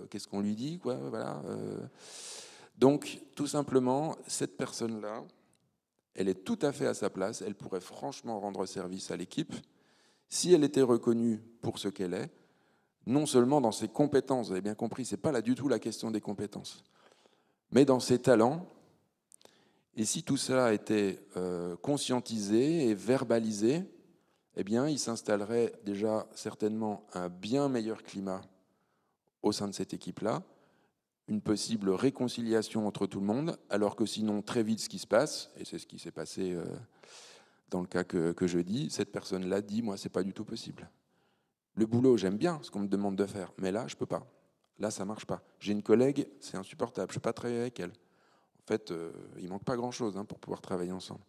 qu'est-ce qu'on lui dit quoi, voilà. Donc, tout simplement, cette personne-là, elle est tout à fait à sa place, elle pourrait franchement rendre service à l'équipe si elle était reconnue pour ce qu'elle est, non seulement dans ses compétences, vous avez bien compris, ce n'est pas là du tout la question des compétences, mais dans ses talents. Et si tout cela était conscientisé et verbalisé, eh bien, il s'installerait déjà certainement un bien meilleur climat au sein de cette équipe-là, une possible réconciliation entre tout le monde, alors que sinon, très vite, ce qui se passe, et c'est ce qui s'est passé dans le cas que je dis, cette personne-là dit, moi, c'est pas du tout possible. Le boulot, j'aime bien ce qu'on me demande de faire, mais là, je peux pas. Là, ça marche pas. J'ai une collègue, c'est insupportable, je peux pas travailler avec elle. En fait, il manque pas grand-chose pour pouvoir travailler ensemble.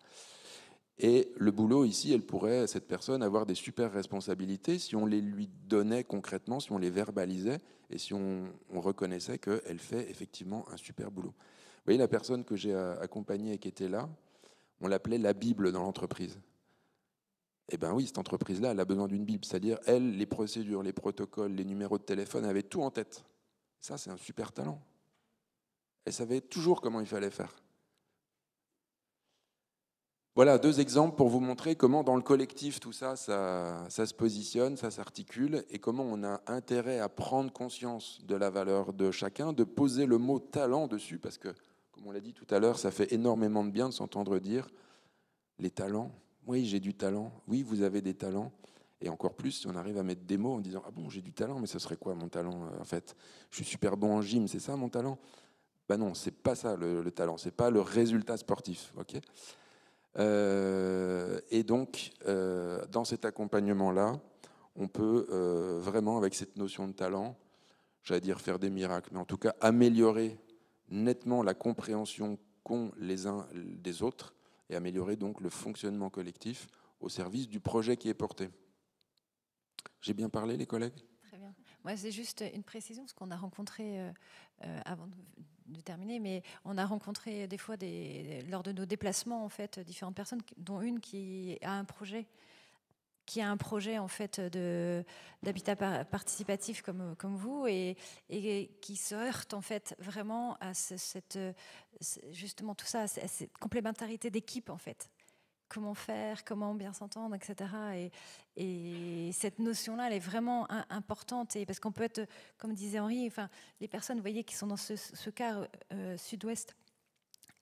Et le boulot ici, elle pourrait, cette personne, avoir des super responsabilités si on les lui donnait concrètement, si on les verbalisait et si on reconnaissait qu'elle fait effectivement un super boulot. Vous voyez, la personne que j'ai accompagnée et qui était là, on l'appelait la Bible dans l'entreprise. Eh bien oui, cette entreprise-là, elle a besoin d'une Bible. C'est-à-dire, elle, les procédures, les protocoles, les numéros de téléphone, elle avait tout en tête. Ça, c'est un super talent. Elle savait toujours comment il fallait faire. Voilà 2 exemples pour vous montrer comment dans le collectif tout ça se positionne, ça s'articule et comment on a intérêt à prendre conscience de la valeur de chacun, de poser le mot talent dessus parce que, comme on l'a dit tout à l'heure, ça fait énormément de bien de s'entendre dire les talents. Oui, j'ai du talent. Oui, vous avez des talents. Et encore plus si on arrive à mettre des mots en disant ah bon, j'ai du talent, mais ce serait quoi mon talent en fait ? Je suis super bon en gym, c'est ça mon talent ? Ben non, c'est pas ça le talent, c'est pas le résultat sportif, ok ? Et donc, dans cet accompagnement-là, on peut vraiment, avec cette notion de talent, j'allais dire faire des miracles, mais en tout cas améliorer nettement la compréhension qu'ont les uns des autres et améliorer donc le fonctionnement collectif au service du projet qui est porté. J'ai bien parlé, les collègues ? Très bien. Moi, c'est juste une précision, parce qu'on a rencontré, avant de terminer, mais on a rencontré des fois, lors de nos déplacements, en fait, différentes personnes, dont une qui a un projet en fait d'habitat participatif comme vous et qui se heurte en fait vraiment à justement tout ça, à cette complémentarité d'équipe en fait. Comment faire, comment bien s'entendre, etc. Et cette notion-là, elle est vraiment importante. Et parce qu'on peut être, comme disait Henri, enfin, les personnes, vous voyez, qui sont dans ce cas sud-ouest,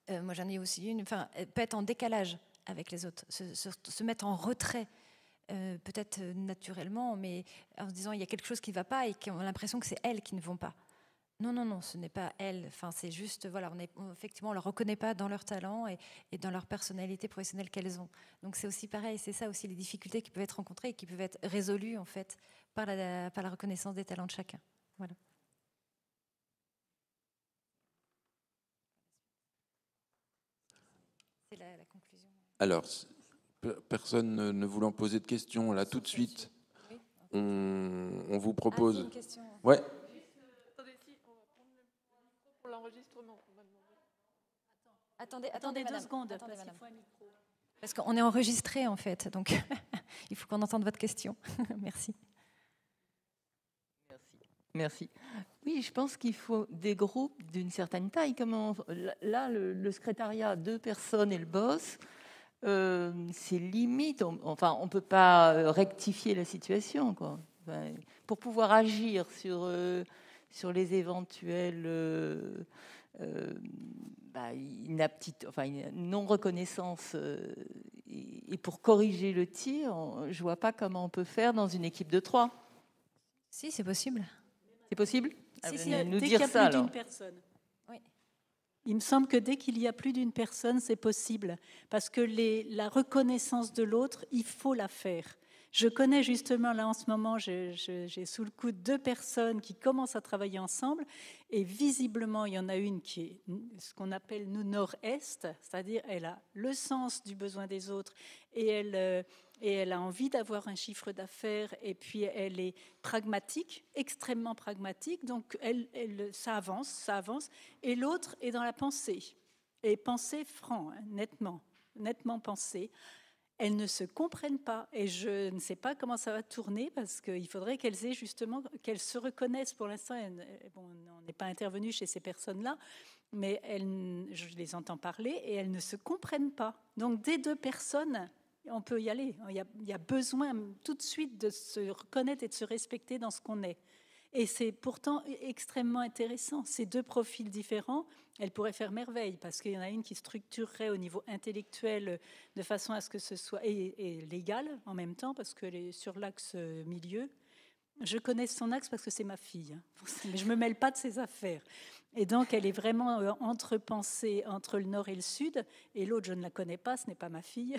moi j'en ai aussi une, enfin, elle peut être en décalage avec les autres, se mettre en retrait, peut-être naturellement, mais en se disant il y a quelque chose qui ne va pas et qui ont l'impression que c'est elles qui ne vont pas. Non, ce n'est pas elles. Enfin, c'est juste, voilà, effectivement, on ne leur reconnaît pas dans leur talent et dans leur personnalité professionnelle qu'elles ont. Donc c'est aussi pareil, c'est ça aussi les difficultés qui peuvent être rencontrées et qui peuvent être résolues en fait par la reconnaissance des talents de chacun. Voilà. C'est la conclusion. Alors, personne ne voulant poser de questions, là tout de suite, oui. on vous propose... une question. Ouais. Pour l'enregistrement. Attendez 2 secondes. Attendez, madame. Parce qu'on est enregistré en fait, donc il faut qu'on entende votre question. Merci. Merci. Oui, je pense qu'il faut des groupes d'une certaine taille. Là, le secrétariat, 2 personnes et le boss, c'est limite. On ne peut pas rectifier la situation, quoi. Enfin, pour pouvoir agir sur les éventuelles une non-reconnaissance et pour corriger le tir, je ne vois pas comment on peut faire dans une équipe de 3. Si, c'est possible. C'est possible ? Si, nous dès dire qu'il y a ça, plus d'une alors. personne. Oui. Il me semble que dès qu'il y a plus d'une personne, c'est possible. Parce que la reconnaissance de l'autre, il faut la faire. Je connais justement, là en ce moment, j'ai sous le coude 2 personnes qui commencent à travailler ensemble. Et visiblement, il y en a une qui est ce qu'on appelle nous nord-est, c'est-à-dire elle a le sens du besoin des autres et elle a envie d'avoir un chiffre d'affaires et puis elle est pragmatique, extrêmement pragmatique. Donc ça avance. Et l'autre est dans la pensée. Et pensée franc, hein, nettement pensée. Elles ne se comprennent pas et je ne sais pas comment ça va tourner parce qu'il faudrait qu'elles aient justement, qu'elles se reconnaissent. Pour l'instant, on n'est pas intervenu chez ces personnes-là, mais je les entends parler et elles ne se comprennent pas. Donc, des 2 personnes, on peut y aller. Il y a besoin tout de suite de se reconnaître et de se respecter dans ce qu'on est. Et c'est pourtant extrêmement intéressant. Ces 2 profils différents, elles pourraient faire merveille parce qu'il y en a une qui structurerait au niveau intellectuel de façon à ce que ce soit et légal en même temps parce qu'elle est sur l'axe milieu. Je connais son axe parce que c'est ma fille, mais je ne me mêle pas de ses affaires. Et donc, elle est vraiment entrepensée entre le nord et le sud. Et l'autre, je ne la connais pas, ce n'est pas ma fille.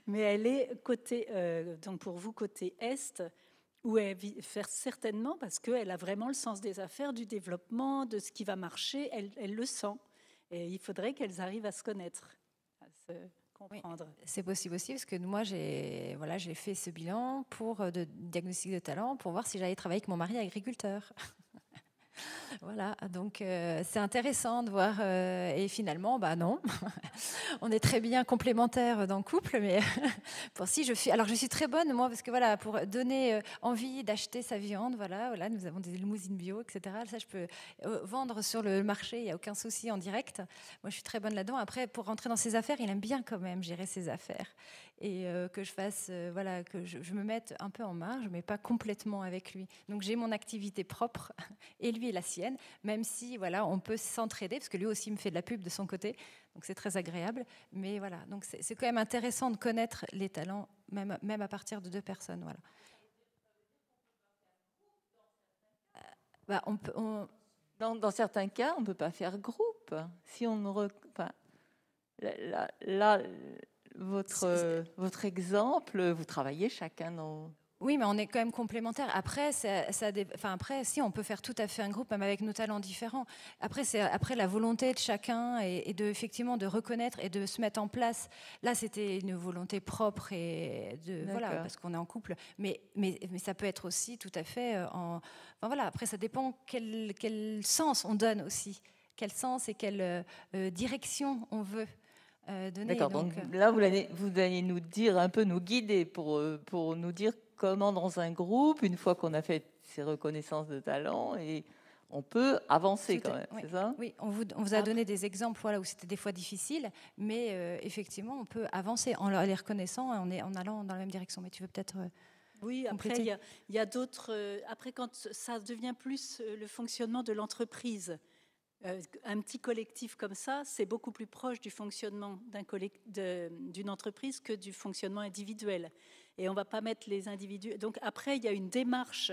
Mais elle est côté, donc pour vous, côté est, où elle va faire certainement, parce qu'elle a vraiment le sens des affaires, du développement, de ce qui va marcher, elle le sent. Et il faudrait qu'elles arrivent à se connaître, à se comprendre. Oui, c'est possible aussi, parce que moi, j'ai fait ce bilan de diagnostic de talent pour voir si j'allais travailler avec mon mari agriculteur. Voilà, donc c'est intéressant de voir. Et finalement, non. On est très bien complémentaires dans le couple, mais alors je suis très bonne, moi, parce que voilà, pour donner envie d'acheter sa viande, voilà, nous avons des limousines bio, etc. Ça, je peux vendre sur le marché, il n'y a aucun souci en direct. Moi, je suis très bonne là-dedans. Après, pour rentrer dans ses affaires, il aime bien quand même gérer ses affaires. Et que je fasse, que je me mette un peu en marge, mais pas complètement avec lui. Donc j'ai mon activité propre et lui la sienne, même si on peut s'entraider, parce que lui aussi me fait de la pub de son côté, donc c'est très agréable. Mais voilà, donc c'est quand même intéressant de connaître les talents, même à partir de 2 personnes. Voilà. Dans certains cas, on ne peut pas faire groupe. Si on ne là, votre exemple, vous travaillez chacun dans... Oui, mais on est quand même complémentaires. Après, si on peut faire tout à fait un groupe, même avec nos talents différents. Après, c'est la volonté de chacun et effectivement de reconnaître et de se mettre en place. Là, c'était une volonté propre et parce qu'on est en couple. Mais ça peut être aussi tout à fait Après, ça dépend quel sens on donne aussi, quel sens et quelle direction on veut. D'accord, donc là, vous allez nous dire, un peu nous guider pour nous dire comment dans un groupe, une fois qu'on a fait ces reconnaissances de talent, et on peut avancer quand même, oui, c'est ça ? Oui, on vous a donné des exemples où c'était des fois difficile, mais effectivement, on peut avancer en les reconnaissant et en allant dans la même direction. Mais tu veux peut-être... Oui, après, il y a d'autres... après, quand ça devient plus le fonctionnement de l'entreprise, un petit collectif comme ça, c'est beaucoup plus proche du fonctionnement d'une entreprise que du fonctionnement individuel. Et on ne va pas mettre les individus... Donc après, il y a une démarche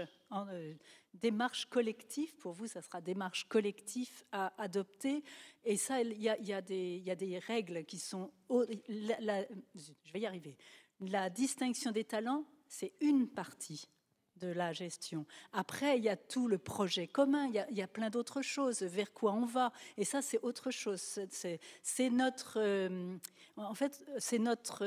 collective. Pour vous, ça sera démarche collective à adopter. Et ça, il y a des règles qui sont... je vais y arriver. La distinction des talents, c'est une partie de la gestion. Après, il y a tout le projet commun, il y a plein d'autres choses, vers quoi on va. Et ça, c'est autre chose. C'est notre... en fait, c'est notre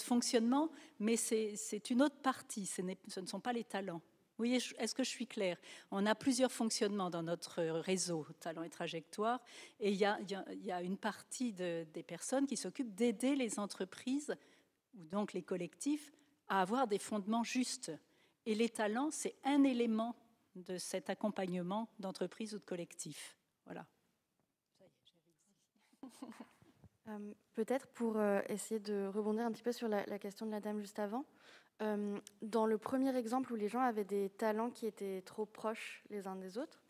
fonctionnement, mais c'est une autre partie. Ce ne sont pas les talents. Vous voyez, est-ce que je suis claire ? On a plusieurs fonctionnements dans notre réseau, talents et trajectoires, et il y a une partie des personnes qui s'occupent d'aider les entreprises, ou donc les collectifs, à avoir des fondements justes. Et les talents, c'est un élément de cet accompagnement d'entreprise ou de collectif. Voilà. Peut-être pour essayer de rebondir un petit peu sur la question de la dame juste avant, Dans le premier exemple où les gens avaient des talents qui étaient trop proches les uns des autres,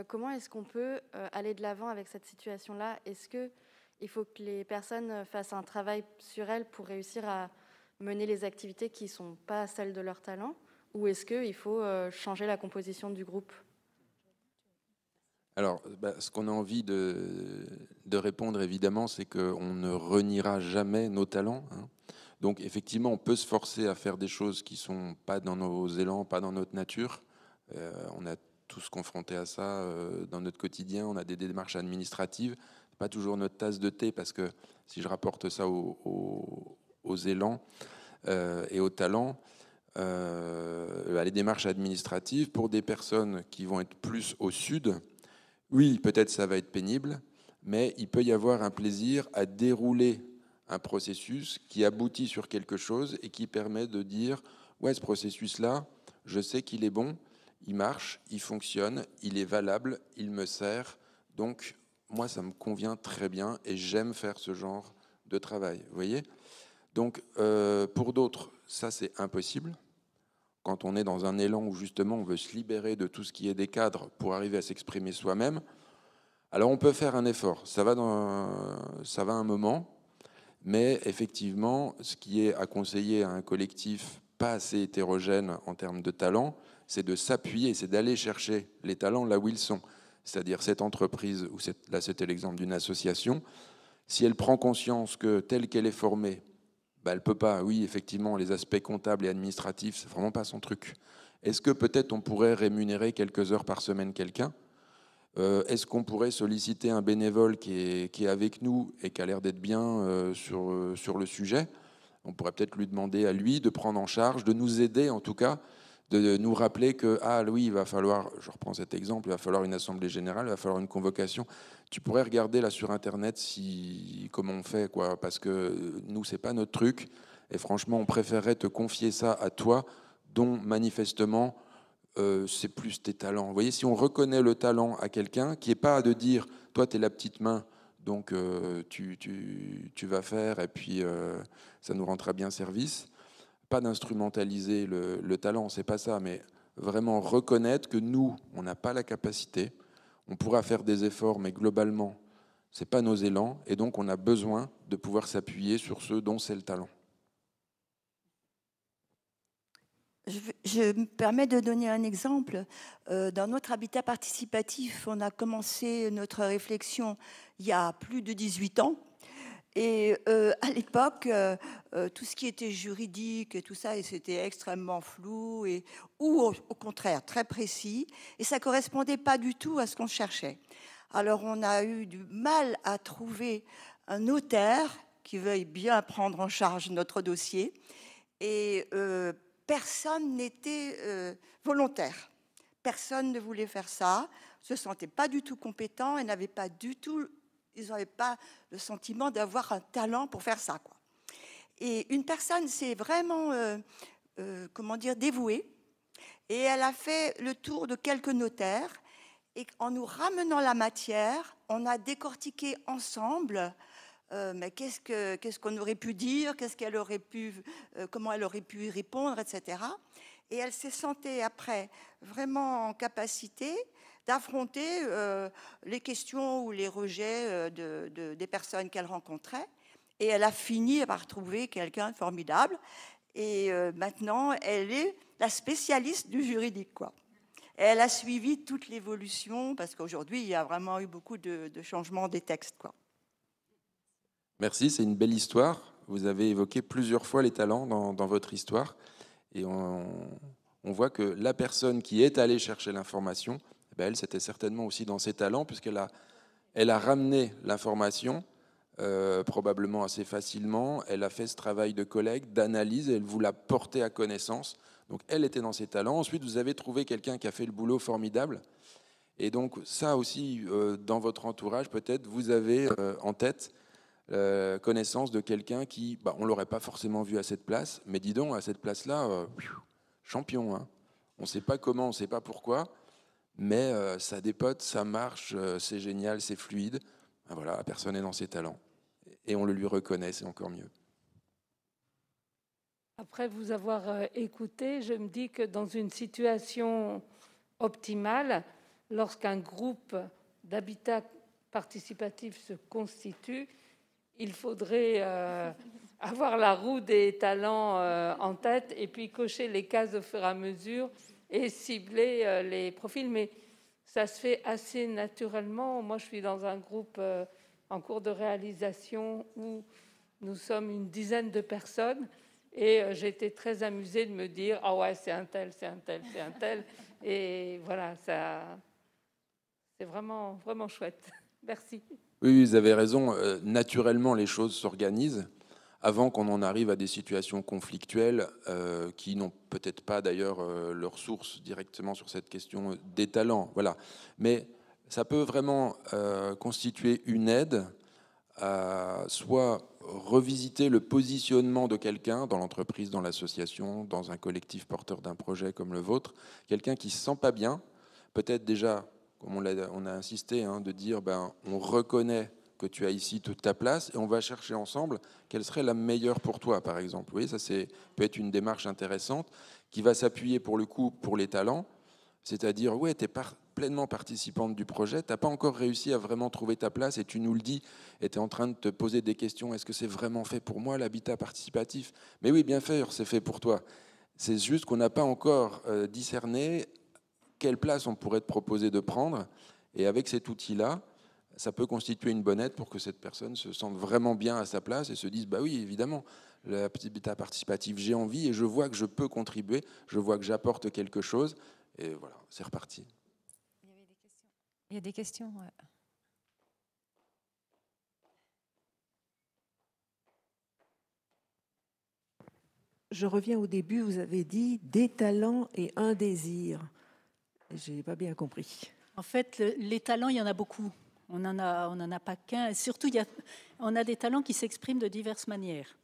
comment est-ce qu'on peut aller de l'avant avec cette situation-là? Est-ce qu'il faut que les personnes fassent un travail sur elles pour réussir à mener les activités qui ne sont pas celles de leur talent? Ou est-ce qu'il faut changer la composition du groupe? Alors, ce qu'on a envie de répondre, évidemment, c'est qu'on ne reniera jamais nos talents, hein. Donc, effectivement, on peut se forcer à faire des choses qui ne sont pas dans nos élans, pas dans notre nature. On a tous confrontés à ça dans notre quotidien. On a des démarches administratives. C'est pas toujours notre tasse de thé, parce que si je rapporte ça aux élans et aux talents, les démarches administratives, pour des personnes qui vont être plus au sud, oui, peut-être ça va être pénible, mais il peut y avoir un plaisir à dérouler un processus qui aboutit sur quelque chose et qui permet de dire « ouais, ce processus-là, je sais qu'il est bon, il marche, il fonctionne, il est valable, il me sert, donc moi, ça me convient très bien et j'aime faire ce genre de travail. » Vous voyez ? Donc, pour d'autres, ça, c'est impossible. Quand on est dans un élan où, justement, on veut se libérer de tout ce qui est des cadres pour arriver à s'exprimer soi-même, alors on peut faire un effort. Ça va un moment, mais effectivement, ce qui est à conseiller à un collectif pas assez hétérogène en termes de talent, c'est de s'appuyer, c'est d'aller chercher les talents là où ils sont. C'est-à-dire cette entreprise, ou là c'était l'exemple d'une association, si elle prend conscience que telle qu'elle est formée, elle ne peut pas, oui, effectivement, les aspects comptables et administratifs, c'est vraiment pas son truc. Est-ce que peut-être on pourrait rémunérer quelques heures par semaine quelqu'un ? Est-ce qu'on pourrait solliciter un bénévole qui est avec nous et qui a l'air d'être bien sur le sujet ? On pourrait peut-être lui demander à lui de prendre en charge, de nous aider en tout cas, de nous rappeler que, oui, il va falloir, je reprends cet exemple, il va falloir une assemblée générale, il va falloir une convocation. Tu pourrais regarder là sur Internet comment on fait, quoi, parce que nous, c'est pas notre truc. Et franchement, on préférerait te confier ça à toi, dont manifestement, c'est plus tes talents. Vous voyez, si on reconnaît le talent à quelqu'un, qui n'est pas de dire, toi, tu es la petite main, donc tu vas faire, et puis ça nous rendra bien service. Pas d'instrumentaliser le talent, c'est pas ça, mais vraiment reconnaître que nous, on n'a pas la capacité, on pourra faire des efforts, mais globalement, c'est pas nos élans, et donc on a besoin de pouvoir s'appuyer sur ceux dont c'est le talent. Je me permets de donner un exemple. Dans notre habitat participatif, on a commencé notre réflexion il y a plus de 18 ans. Et à l'époque, tout ce qui était juridique et tout ça, c'était extrêmement flou ou au contraire très précis. Et ça ne correspondait pas du tout à ce qu'on cherchait. Alors on a eu du mal à trouver un notaire qui veuille bien prendre en charge notre dossier. Et personne n'était volontaire. Personne ne voulait faire ça, se sentait pas du tout compétent et n'avait pas du tout, ils n'avaient pas le sentiment d'avoir un talent pour faire ça, quoi. Et une personne s'est vraiment, dévouée, et elle a fait le tour de quelques notaires. Et en nous ramenant la matière, on a décortiqué ensemble. Mais qu'est-ce qu'on aurait pu dire, comment elle aurait pu y répondre, etc. Et elle s'est sentie après vraiment en capacité d'affronter les questions ou les rejets des personnes qu'elle rencontrait. Et elle a fini par trouver quelqu'un de formidable. Et maintenant, elle est la spécialiste du juridique, quoi. Et elle a suivi toute l'évolution, parce qu'aujourd'hui, il y a vraiment eu beaucoup de changements des textes, quoi. Merci, c'est une belle histoire. Vous avez évoqué plusieurs fois les talents dans votre histoire. Et on voit que la personne qui est allée chercher l'information, elle, c'était certainement aussi dans ses talents, puisqu'elle a ramené l'information, probablement assez facilement. Elle a fait ce travail de collègue, d'analyse, et elle vous l'a porté à connaissance. Donc elle était dans ses talents. Ensuite, vous avez trouvé quelqu'un qui a fait le boulot formidable. Et donc ça aussi, dans votre entourage, peut-être, vous avez en tête connaissance de quelqu'un qui, on ne l'aurait pas forcément vu à cette place, mais dis donc, à cette place-là, champion, hein. On ne sait pas comment, on ne sait pas pourquoi, mais ça dépote, ça marche, c'est génial, c'est fluide. Voilà, la personne est dans ses talents. Et on le lui reconnaît, c'est encore mieux. Après vous avoir écouté, je me dis que dans une situation optimale, lorsqu'un groupe d'habitat participatif se constitue, il faudrait avoir la roue des talents en tête et puis cocher les cases au fur et à mesure et cibler les profils. Mais ça se fait assez naturellement. Moi, je suis dans un groupe en cours de réalisation où nous sommes une dizaine de personnes. Et j'ai été très amusée de me dire « Ah ouais, c'est un tel, c'est un tel, c'est un tel ». Et voilà, ça, c'est vraiment, vraiment chouette. Merci. Oui, vous avez raison. Naturellement, les choses s'organisent avant qu'on en arrive à des situations conflictuelles qui n'ont peut-être pas d'ailleurs leur source directement sur cette question des talents. Voilà. Mais ça peut vraiment constituer une aide à soit revisiter le positionnement de quelqu'un dans l'entreprise, dans l'association, dans un collectif porteur d'un projet comme le vôtre, quelqu'un qui ne se sent pas bien, peut-être déjà, comme on a insisté, de dire on reconnaît que tu as ici toute ta place et on va chercher ensemble quelle serait la meilleure pour toi, par exemple. Vous voyez, ça peut être une démarche intéressante qui va s'appuyer pour le coup pour les talents, c'est-à-dire, ouais, tu es pleinement participante du projet, tu n'as pas encore réussi à vraiment trouver ta place et tu nous le dis, et tu es en train de te poser des questions, est-ce que c'est vraiment fait pour moi l'habitat participatif? Mais oui, bien sûr, c'est fait pour toi. C'est juste qu'on n'a pas encore discerné quelle place on pourrait te proposer de prendre, et avec cet outil-là, ça peut constituer une bonne aide pour que cette personne se sente vraiment bien à sa place et se dise, bah oui, évidemment, l'habitat participatif, j'ai envie et je vois que je peux contribuer, je vois que j'apporte quelque chose, et voilà, c'est reparti. Il y a des questions, ouais. Je reviens au début, vous avez dit des talents et un désir. Je n'ai pas bien compris. En fait, les talents, il y en a beaucoup. On n'en a pas qu'un. Et surtout, on a des talents qui s'expriment de diverses manières.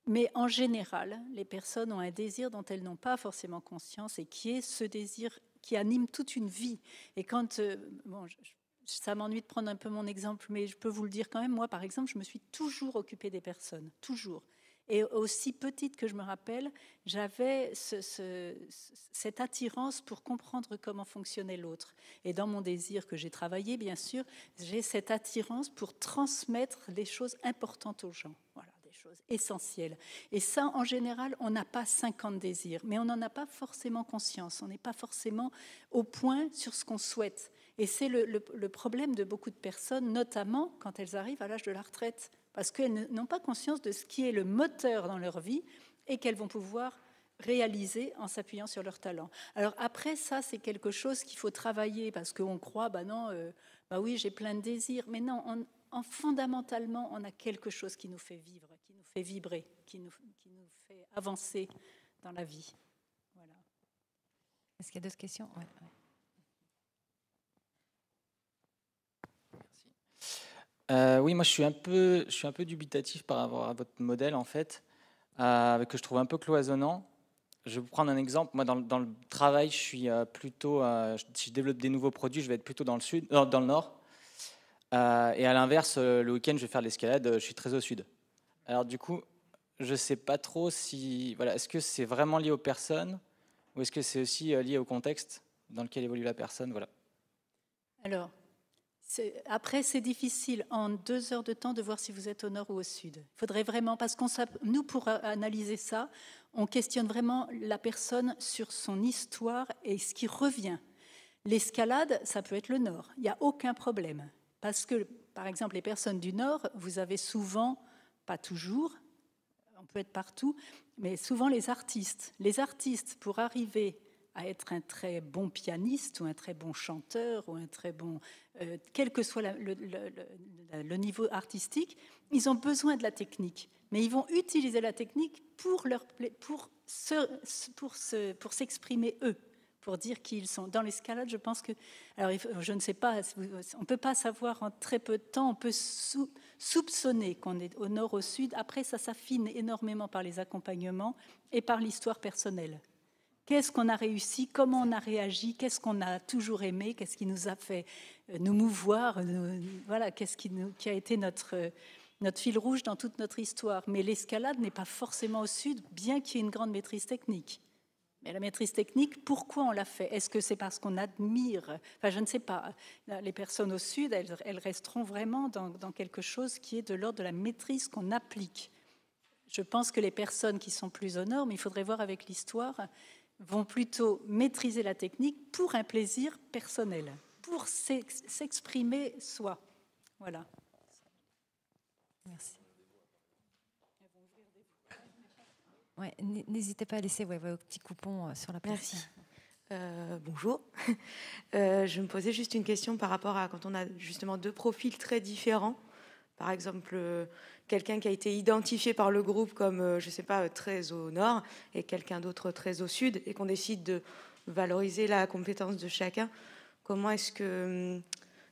Mais en général, les personnes ont un désir dont elles n'ont pas forcément conscience et qui est ce désir qui anime toute une vie. Et quand... ça m'ennuie de prendre un peu mon exemple, mais je peux vous le dire quand même. Moi, par exemple, je me suis toujours occupée des personnes, toujours. Et aussi petite que je me rappelle, j'avais cette attirance pour comprendre comment fonctionnait l'autre. Et dans mon désir que j'ai travaillé, bien sûr, j'ai cette attirance pour transmettre des choses importantes aux gens. Voilà, des choses essentielles. Et ça, en général, on n'a pas 50 désirs, mais on n'en a pas forcément conscience. On n'est pas forcément au point sur ce qu'on souhaite. Et c'est le problème de beaucoup de personnes, notamment quand elles arrivent à l'âge de la retraite, parce qu'elles n'ont pas conscience de ce qui est le moteur dans leur vie et qu'elles vont pouvoir réaliser en s'appuyant sur leur talent. Alors après, ça, c'est quelque chose qu'il faut travailler, parce qu'on croit, oui, j'ai plein de désirs, mais non, fondamentalement, on a quelque chose qui nous fait vivre, qui nous fait vibrer, qui nous fait avancer dans la vie. Voilà. Est-ce qu'il y a d'autres questions? Ouais. Oui, moi je suis un peu dubitatif par rapport à votre modèle en fait, que je trouve un peu cloisonnant. Je vais vous prendre un exemple. Moi, dans le travail, je suis plutôt, si je développe des nouveaux produits, je vais être plutôt dans le nord. Et à l'inverse, le week-end, je vais faire de l'escalade. Je suis très au sud. Alors du coup, je sais pas trop si, voilà, est-ce que c'est vraiment lié aux personnes ou est-ce que c'est aussi lié au contexte dans lequel évolue la personne, voilà. Alors. Après, c'est difficile en 2 heures de temps de voir si vous êtes au nord ou au sud. Il faudrait vraiment, parce que nous, pour analyser ça, on questionne vraiment la personne sur son histoire et ce qui revient. L'escalade, ça peut être le nord, il n'y a aucun problème. Parce que, par exemple, les personnes du nord, vous avez souvent, pas toujours, on peut être partout, mais souvent les artistes. Les artistes, pour arriver à être un très bon pianiste ou un très bon chanteur ou un très bon... quel que soit le niveau artistique, ils ont besoin de la technique. Mais ils vont utiliser la technique pour s'exprimer eux, pour dire qui ils sont. Dans l'escalade, je pense que... Alors, je ne sais pas, on ne peut pas savoir en très peu de temps, on peut soupçonner qu'on est au nord, au sud. Après, ça s'affine énormément par les accompagnements et par l'histoire personnelle. Qu'est-ce qu'on a réussi? Comment on a réagi? Qu'est-ce qu'on a toujours aimé? Qu'est-ce qui nous a fait nous mouvoir? Voilà, qu'est-ce qui a été notre fil rouge dans toute notre histoire. Mais l'escalade n'est pas forcément au sud, bien qu'il y ait une grande maîtrise technique. Mais la maîtrise technique, pourquoi on l'a fait? Est-ce que c'est parce qu'on admire? Enfin, je ne sais pas. Les personnes au sud, elles resteront vraiment dans quelque chose qui est de l'ordre de la maîtrise qu'on applique. Je pense que les personnes qui sont plus au nord, mais il faudrait voir avec l'histoire, vont plutôt maîtriser la technique pour un plaisir personnel, pour s'exprimer soi. Voilà. Merci. Ouais, n'hésitez pas à laisser vos petits coupons sur la place. Merci. Bonjour. Je me posais juste une question par rapport à quand on a justement deux profils très différents. Par exemple, quelqu'un qui a été identifié par le groupe comme, je ne sais pas, très au nord et quelqu'un d'autre très au sud, et qu'on décide de valoriser la compétence de chacun. Comment est-ce que,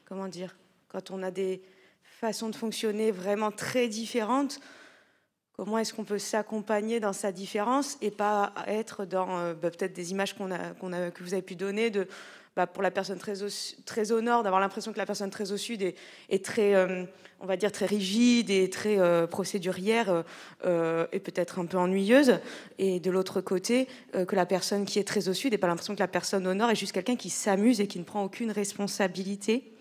comment dire, quand on a des façons de fonctionner vraiment très différentes, comment est-ce qu'on peut s'accompagner dans sa différence et pas être dans peut-être des images que vous avez pu donner de, pour la personne très au nord, d'avoir l'impression que la personne très au sud est très, on va dire, très rigide et très procédurière et peut-être un peu ennuyeuse. Et de l'autre côté, que la personne qui est très au sud n'ait pas l'impression que la personne au nord est juste quelqu'un qui s'amuse et qui ne prend aucune responsabilité.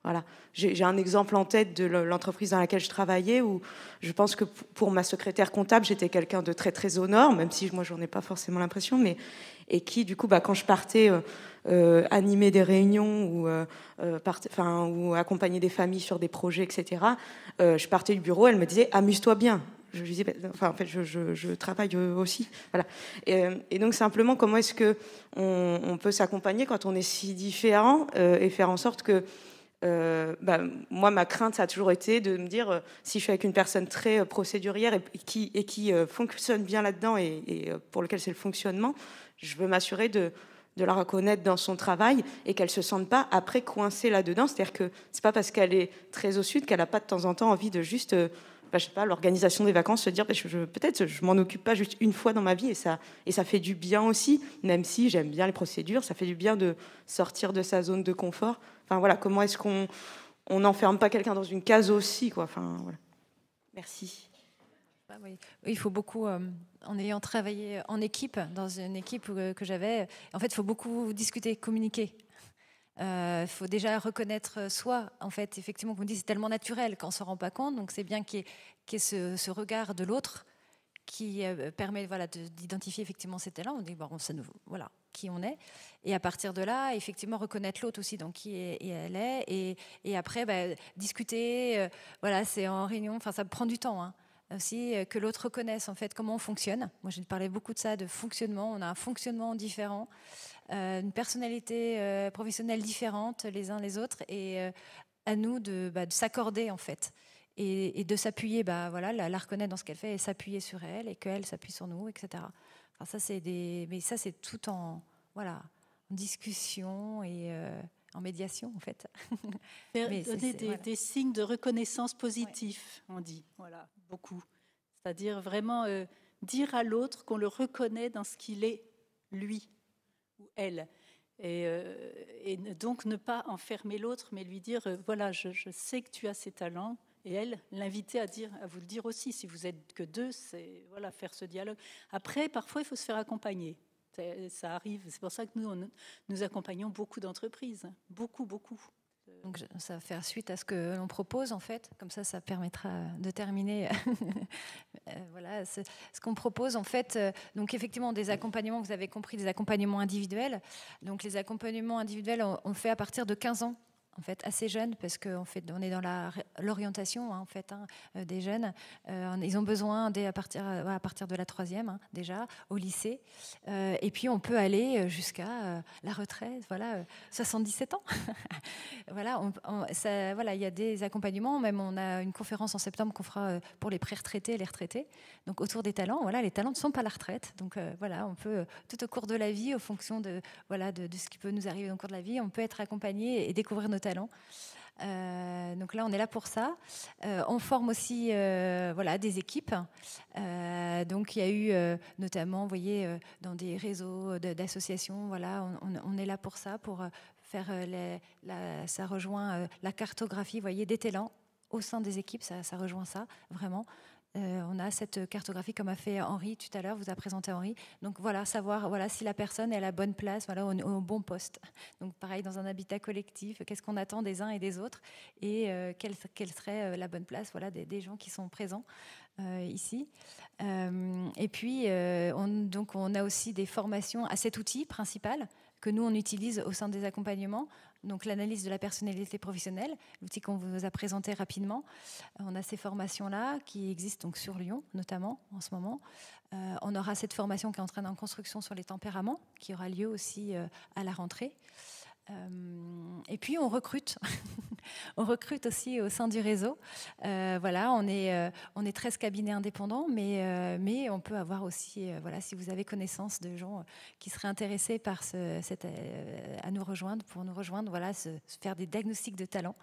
Voilà. J'ai un exemple en tête de l'entreprise dans laquelle je travaillais où je pense que pour ma secrétaire comptable, j'étais quelqu'un de très très au nord, même si moi j'en ai pas forcément l'impression, et qui du coup, quand je partais animer des réunions ou accompagner des familles sur des projets, etc., je partais du bureau, elle me disait amuse-toi bien. Je lui disais, en fait, je travaille aussi. Voilà. Et donc, simplement, comment est-ce qu'on peut s'accompagner quand on est si différent et faire en sorte que moi, ma crainte, ça a toujours été de me dire si je suis avec une personne très procédurière et qui fonctionne bien là-dedans et pour lequel c'est le fonctionnement, je veux m'assurer de la reconnaître dans son travail et qu'elle se sente pas après coincée là-dedans. C'est-à-dire que c'est pas parce qu'elle est très au sud qu'elle a pas de temps en temps envie de juste, je sais pas, l'organisation des vacances, se dire peut-être je m'en occupe pas juste une fois dans ma vie et ça fait du bien aussi, même si j'aime bien les procédures, ça fait du bien de sortir de sa zone de confort. Enfin voilà, comment est-ce qu'on n'enferme pas quelqu'un dans une case aussi, quoi. Enfin voilà. Merci. Oui. Il faut beaucoup, en ayant travaillé en équipe, dans une équipe que j'avais, en fait, il faut beaucoup discuter, communiquer. Il faut déjà reconnaître soi, en fait, effectivement, comme on dit, c'est tellement naturel qu'on ne s'en rend pas compte, donc c'est bien qu'il y ait ce regard de l'autre qui permet d'identifier effectivement ses talents. On dit, voilà, qui on est. Et à partir de là, effectivement, reconnaître l'autre aussi, donc qui elle est. Et après, discuter, c'est en réunion, enfin, ça prend du temps, hein. Aussi, que l'autre reconnaisse, en fait, comment on fonctionne. Moi, j'ai parlé beaucoup de ça, de fonctionnement. On a un fonctionnement différent, une personnalité professionnelle différente les uns les autres. Et à nous de s'accorder, en fait. Et de s'appuyer, la reconnaître dans ce qu'elle fait et s'appuyer sur elle et qu'elle s'appuie sur nous, etc. Enfin, mais ça, c'est tout en discussion et en médiation, en fait. Donner des signes de reconnaissance positifs, on dit, voilà, beaucoup. C'est-à-dire vraiment dire à l'autre qu'on le reconnaît dans ce qu'il est, lui ou elle. Et donc ne pas enfermer l'autre, mais lui dire, voilà, je sais que tu as ces talents. Et elle, l'inviter à vous le dire aussi. Si vous êtes que deux, c'est faire ce dialogue. Après, parfois, il faut se faire accompagner. Ça arrive. C'est pour ça que nous accompagnons beaucoup d'entreprises. Beaucoup. Donc, ça va faire suite à ce que l'on propose, en fait. Comme ça permettra de terminer. Voilà, ce qu'on propose, en fait. Donc, effectivement, des accompagnements, vous avez compris, des accompagnements individuels. Donc, les accompagnements individuels, on fait à partir de 15 ans. En fait, assez jeunes, parce qu'on on est dans l'orientation, en fait, des jeunes. Ils ont besoin à partir de la 3e, déjà, au lycée. Et puis, on peut aller jusqu'à la retraite, 77 ans. Voilà, il y a des accompagnements. Même, on a une conférence en septembre qu'on fera pour les pré-retraités et les retraités. Donc, autour des talents, les talents ne sont pas la retraite. Donc, on peut, tout au cours de la vie, en fonction de ce qui peut nous arriver au cours de la vie, on peut être accompagné et découvrir nos talents. Donc là, on est là pour ça. On forme aussi des équipes. Donc il y a eu notamment, vous voyez, dans des réseaux d'associations, on est là pour ça, pour faire ça rejoint la cartographie, vous voyez, des talents au sein des équipes, ça rejoint ça, vraiment. On a cette cartographie comme a fait Henri tout à l'heure, vous a présenté Henri. Donc voilà, savoir si la personne est à la bonne place, au bon poste. Donc pareil, dans un habitat collectif, qu'est-ce qu'on attend des uns et des autres et quelle serait la bonne place des gens qui sont présents ici. Et puis, on a aussi des formations à cet outil principal que nous, on utilise au sein des accompagnements. Donc l'analyse de la personnalité professionnelle, l'outil qu'on vous a présenté rapidement. On a ces formations-là qui existent donc sur Lyon, notamment, en ce moment. On aura cette formation qui est en train d'en construction sur les tempéraments, qui aura lieu aussi à la rentrée. Et puis on recrute. On recrute aussi au sein du réseau. On est 13 cabinets indépendants, mais on peut avoir aussi, si vous avez connaissance de gens qui seraient intéressés par à nous rejoindre, pour nous rejoindre, se faire des diagnostics de talent.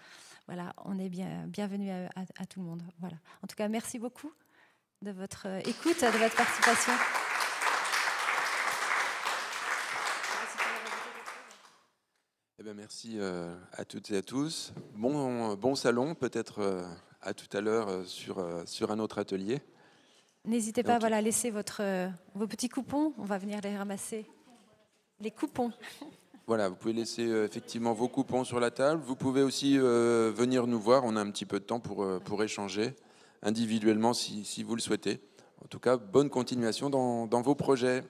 Voilà, on est bienvenue à tout le monde. Voilà. En tout cas, merci beaucoup de votre écoute, de votre participation. Merci à toutes et à tous. Bon salon, peut-être à tout à l'heure sur un autre atelier. N'hésitez pas à laisser vos petits coupons, on va venir les ramasser. Les coupons. Voilà, vous pouvez laisser effectivement vos coupons sur la table. Vous pouvez aussi venir nous voir, on a un petit peu de temps pour échanger individuellement si vous le souhaitez. En tout cas, bonne continuation dans vos projets.